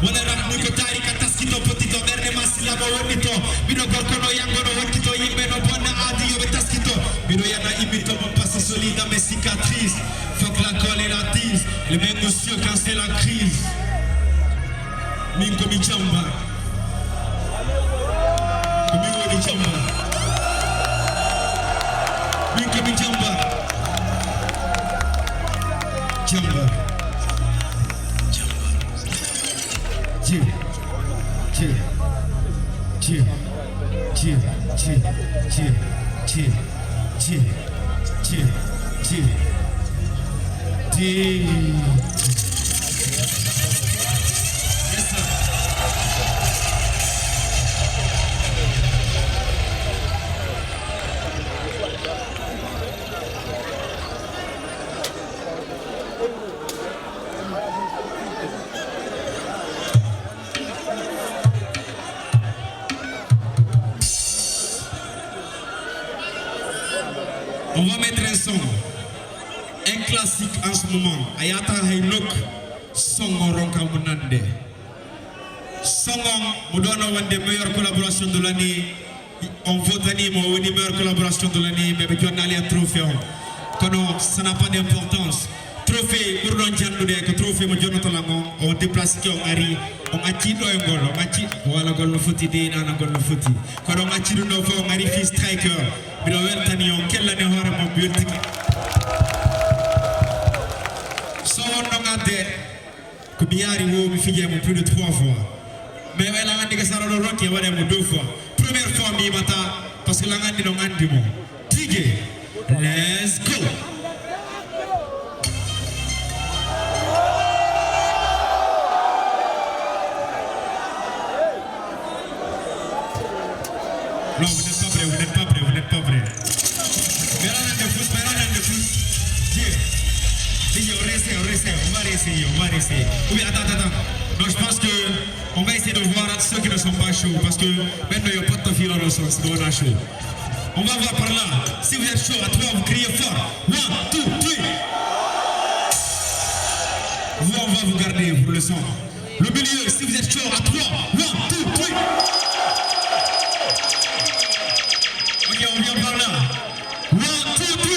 wala rabni ko tarika taskito potito berne masila bo wonito bido gorkono yangono wakkito yimbe no bonna adi yobe taskito bido yana imito mon passé solide à mes cicatrices faut que la colle et la tise les mêmes monsieur quand c'est la crise minko mi chamba minko mi chamba minko mi chamba chamba On va mettre un son, un classique en ce moment. Ayata Hainok, Songo Ronka Munande. Songo, nous donnons une des meilleures collaborations de l'année. On vote une meilleure collaboration de l'année, mais on a un trophée. Ça n'a pas d'importance. Trophée, pour nous dire que trophée, on déplace qui on arrive. On a tiré un goal, on a tiré. Voilà, on a foutu des nains, on a foutu. Quand on a tiré un goal, on arrive à striker. Mais on a tani on quelle année on a mon but. So on a des que Biari ou mi fille plus de 3 fois. Mais elle a dit que ça le rock et voilà 2 fois. Première fois mi mata parce que la ngandi no ngandi mo. DJ, let's go. Non, vous n'êtes pas prêts, vous n'êtes pas prêts, vous n'êtes pas prêts. Mais là, on est fous. Dieu, on va réessayer. Oui, attends. Donc je pense qu'on va essayer de voir ceux qui ne sont pas chauds parce que maintenant il n'y a pas de fil en ressources, on a chaud. On va voir par là. Si vous êtes chaud, à 3, vous criez fort. 1, 2, 3. Vous, on va vous garder pour le son. Le milieu, si vous êtes chaud, à 3. 1, 2, 3. Ok, on vient par là. 1, 2, 3.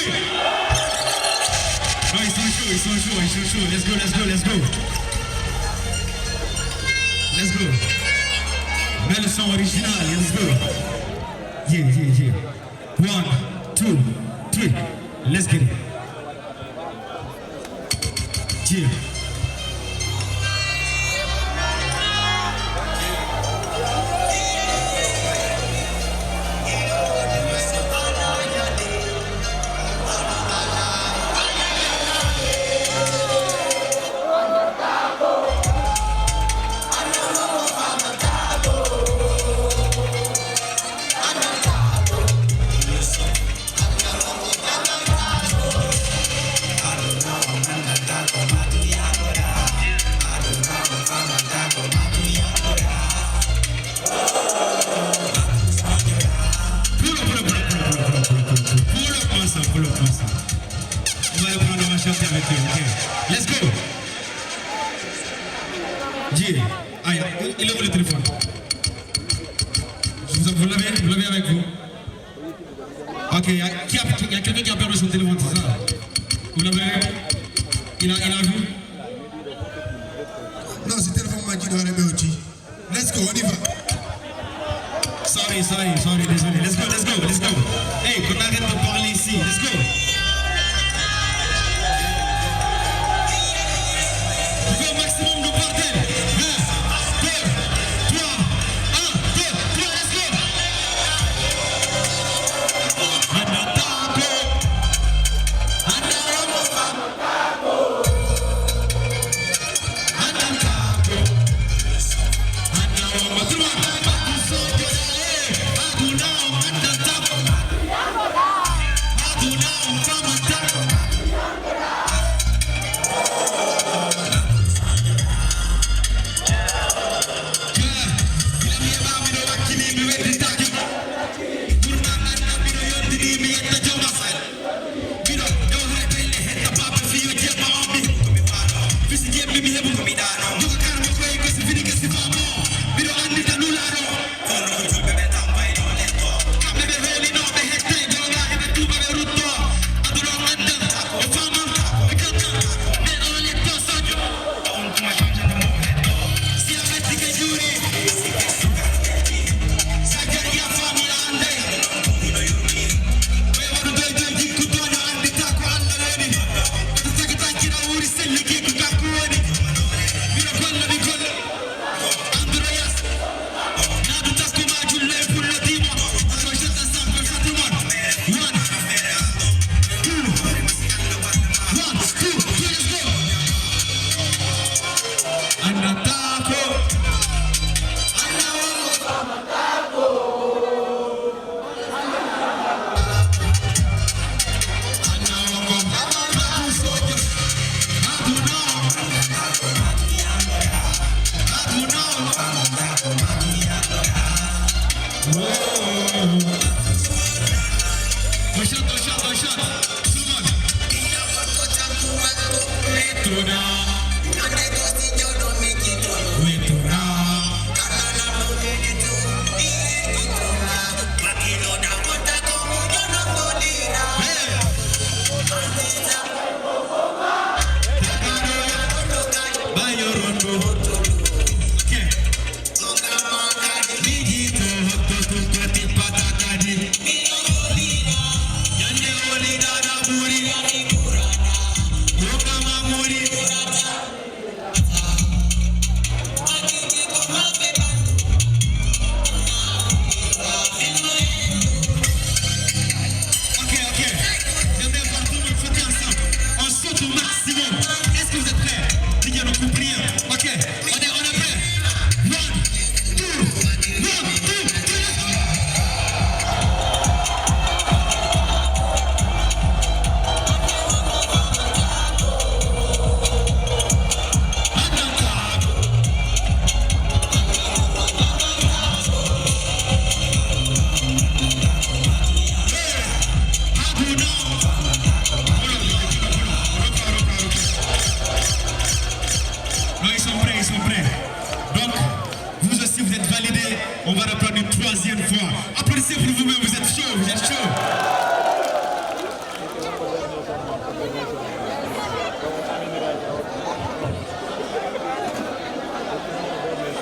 Oh, ils sont chauds. Let's go. Let's go. Mets le son original, let's go. Yeah. 1, 2, 3. Let's get it. Yeah. Let's go. Dieu, aïe, il est où le téléphone? Vous l'avez avec vous? Ok, il y a quelqu'un qui a perdu son téléphone, c'est ça? Vous l'avez? Il a vu? Non, c'est le téléphone m'a dit de remettre aussi. Let's go, on y va. Sorry, désolé. Let's go. Hey, qu'on arrête de parler ici. Let's go.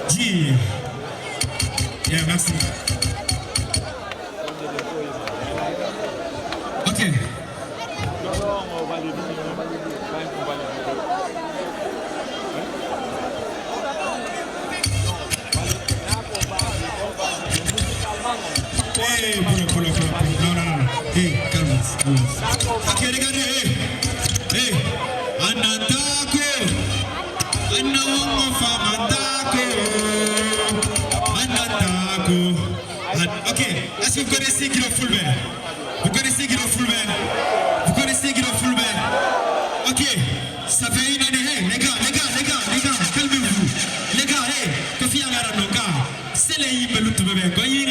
Dis. Yeah, merci. Ok. Hey, pull up. Non. Hey, calme. Ok, regardez. Hey. Anatako. Ok, est-ce que vous connaissez Guido Fulbert? Vous connaissez Guido Fulbert? Ok, ça fait une année. Hey, les gars, calmez-vous. Les gars, hey, Kofi Angarano, c'est les Ibelut bébé. Quand il y a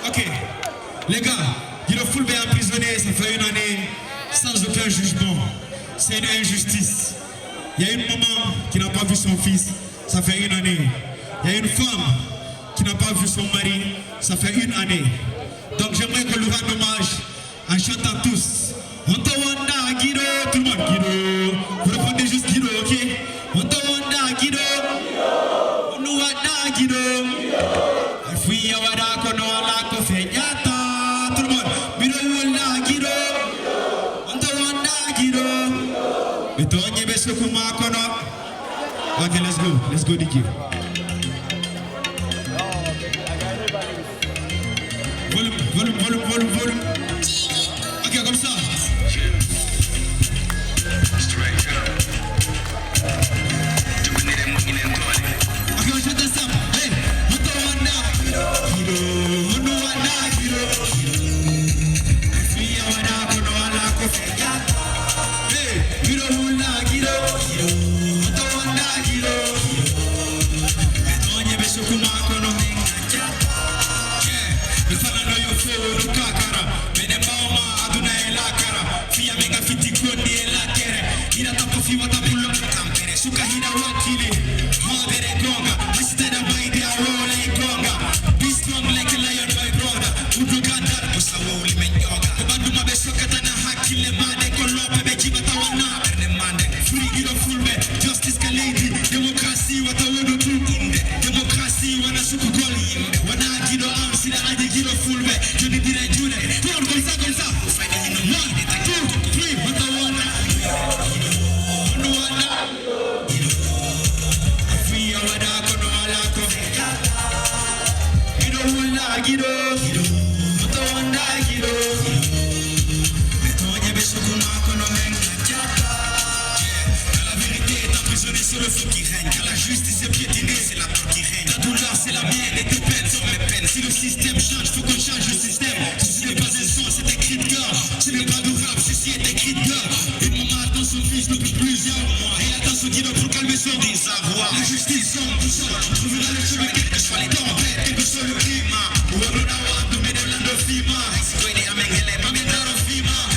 ok, les gars, Guido Fulbert emprisonné, ça fait une année sans aucun jugement. C'est une injustice. Il y a une maman qui n'a pas vu son fils, ça fait une année. Il y a une femme qui n'a pas vu son mari, ça fait une année. Donc j'aimerais qu'on lui rende hommage en chantant tous. On te wanda Guido, tout le monde Guido. Vous répondez juste Guido, ok? On te wanda Guido. On nous wanda Guido. Fouille wada kono ala ko fenyata. Tout le monde. Guido wanda Guido. On te wanda Guido. Betonye besokuma kono. Ok, let's go DJ. Volume. Ok, comme ça. Ok, on chante ensemble. Hey, on te wanda Guido. Fille wanda kono ala ko fenyata. Hey, Guido wanda Guido. On te wanda Guido. Betonye besokuma kono mengacha. Le fanano yo fo kakara. Mene mama aduna elakara. Fia menga fiti koni elakere. Ina tapo fi wata pulo kampere. Suka hina wakili. Madere gonga. Asite da baide a rola e gonga. Be strong like a lion my brother. Udu ganda kusa wuli menyoga. Kubandu mabeso katana hakile made kolope bejiba tawana. Erne mande. Free Guido Fulbert. Justice ka lady. Democracy wata wodo tukunde. Democracy wana suku goli yimbe. Wana Guido arms ila ade Guido Fulbert. Juni dire june. Tourne comme ça. 1, 2, 3, what the one? Free wada kono ala ko Guido wanda Guido. What the wanda Guido. Betonye besokuma kono mengacha. La vérité est emprisonnée, c'est le feu qui règne. Car la justice est piétinée, c'est la peur qui règne. La douleur c'est la mienne et tes peines sont mes peines. Si le système change, faut qu'on change le système. Ceci n'est pas un son, c'est un cri de cœur. Ce n'est pas de rap, ceci est un cri de cœur. Une maman attend son fils depuis plusieurs mois. Et attend son Guido pour calmer son désarroi. La justice sombre, tout seul, trouvera le chemin, quel que soit les tempêtes, quel que soit le climat. Ou on a de Medellin de Fima.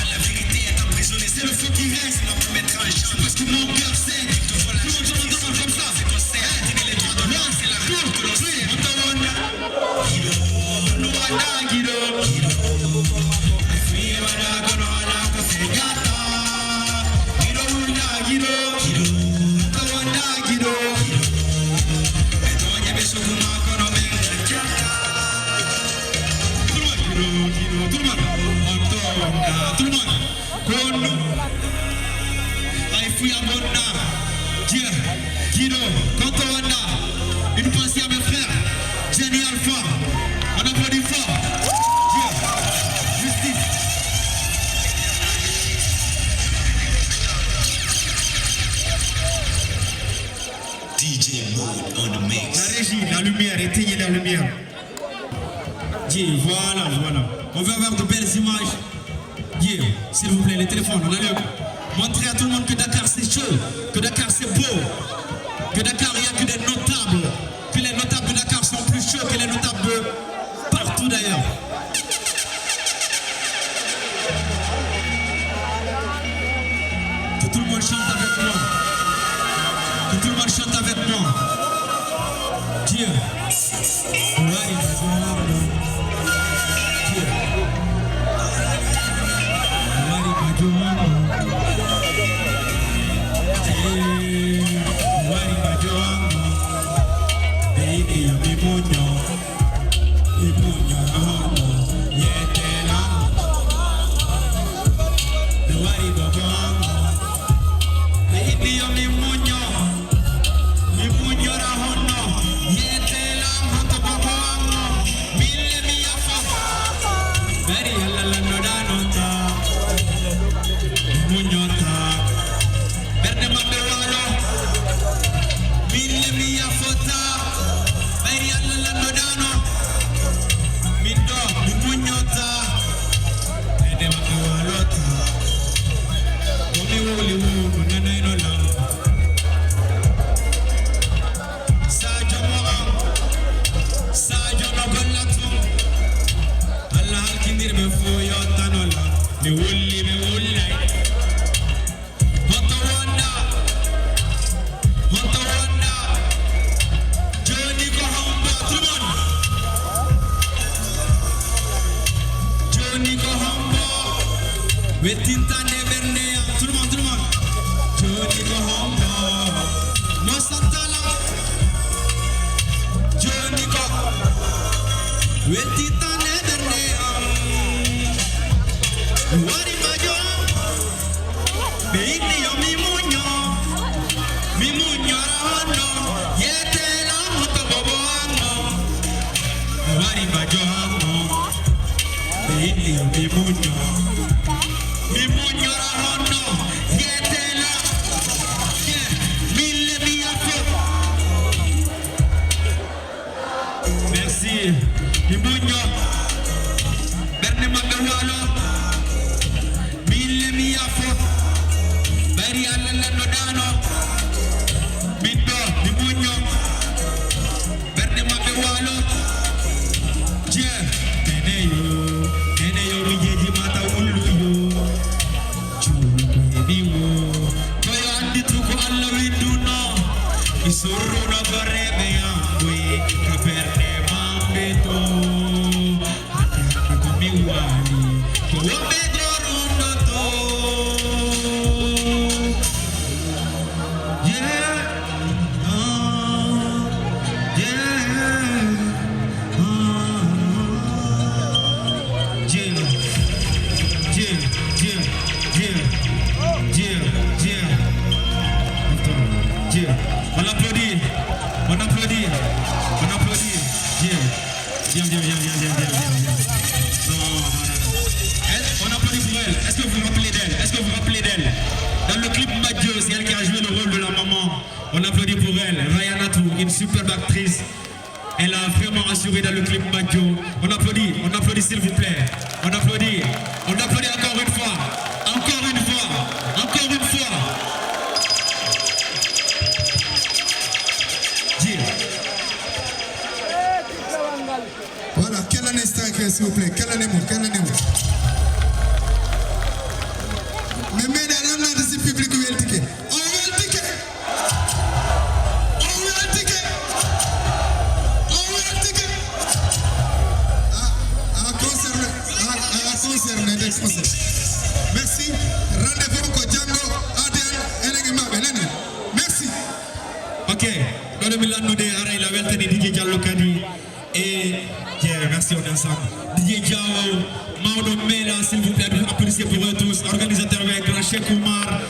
La vérité est emprisonnée, c'est le feu qui reste. On peut mettre un chant parce que mon cœur saigne. Tout le monde demande comme ça. C'est qu'on sait, les droits de l'homme, c'est la rue que l'on sait. On te wanda Guido. On nous wanda Guido. Free wada kono ala ko fenyata. Guido wanda Guido. On te wanda Guido. Betonye besokuma kono mengacha. Tout le monde Guido. Tout le monde. On te wanda. Tout le monde. Kono. Ay fouille à Bonna. Dieu. Guido. On te wanda. Une pensée à mes frères. Jenny Alpha. On applaudit fort. Dieu. Justice. DJ Mode on the mix. La régie, la lumière, éteignez la lumière. Dieu, voilà. On veut avoir de belles images. Dieu, s'il vous plaît, les téléphones, on allume. Montrez à tout le monde que Dakar c'est chaud, que Dakar c'est beau, que Dakar il n'y a que des notables, que les notables de Dakar sont plus chauds que les notables de partout d'ailleurs. Que tout le monde chante avec moi. Que tout le monde chante avec moi. Dieu. Dieu. mia fota bari alla lando dano mindo mi munyota ede makwalota omi woli wu nana ino la sajo no gollatu alla halkindir me fo yotanola mi wulli Wetintane berne tout le monde Johnny Kohombo no santala Johnny Ko wetintane berne wari majo beini yo mi munyo rano yete la moto bobo ano wari majo beini yo mi munyo Merci. Imunyo. Berne magawalo. Mille mia fo. Bari alla nodano. Bindo imunyo. Berne magawalo. Je. Neneyo mijeji mata ulu yo. Chulu biwo. Koyo andi tuko alla winduno. Isuru na barebe yangwe. Kaberne beto hati kami wali kau bedrondo to yeah on applaudit Viens. Non. On applaudit pour elle. Est-ce que vous vous rappelez d'elle? Dans le clip Maggio, c'est elle qui a joué le rôle de la maman. On applaudit pour elle. Ryan Atou, une superbe actrice. Elle a vraiment assuré dans le clip Maggio. On applaudit s'il vous plaît. On applaudit encore une fois. Voilà, quelle année c'est s'il vous plaît? Quelle année mais mesdames, là, de ce public, où est le ticket? On veut le ticket! Concerné d'exposé. Merci. Rendez-vous au Django, Adel, Enegima, Benene. Merci. Ok, dans le Milan, nous démarrons la welte de DJ Diallo Kadi. Et merci, on est ensemble. DJ Diallo, Maudo Mela, s'il vous plaît, applaudissez pour eux tous. Organisateur avec Rachel Kumar,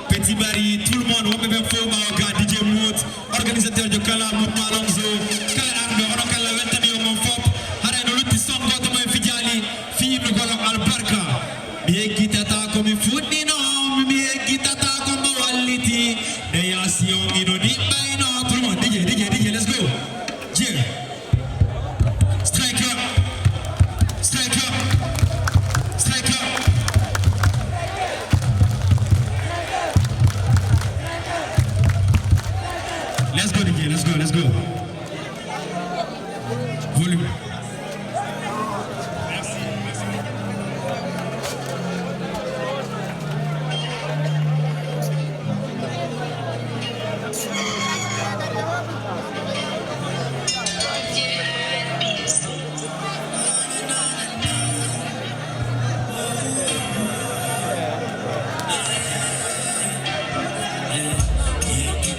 Petit Barry, tout le monde, on même Foma, DJ Mout, organisateur de Kala, Mout Malonzo, Kala, on a la welte de mon fop. Arrête, nous le sommes, Gotomo et Fidjali, Fille, nous allons Albarka. Bien qui t'attend comme une foot, non, bien qui t'attend comme un waliti. D'ailleurs, si on y nous dit, non, tout le monde, DJ, let's go. Dieu. Striker. Let's go, DJ, let's go. Volume.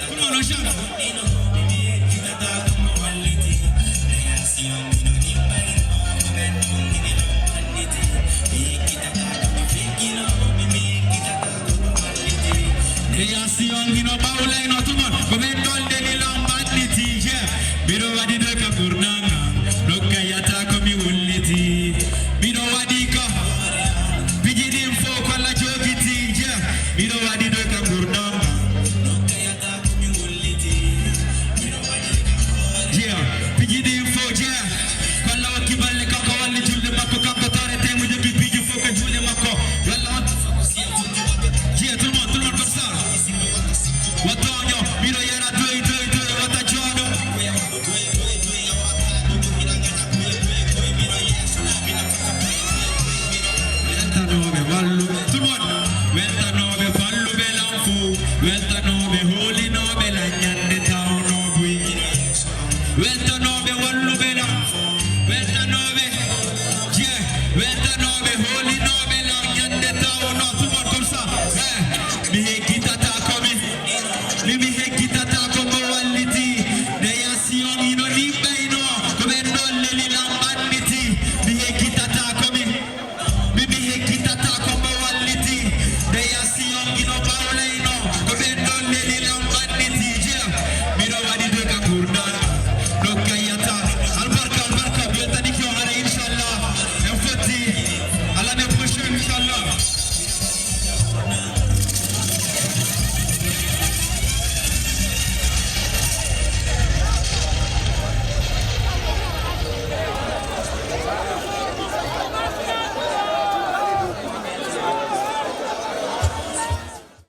Come on, chante.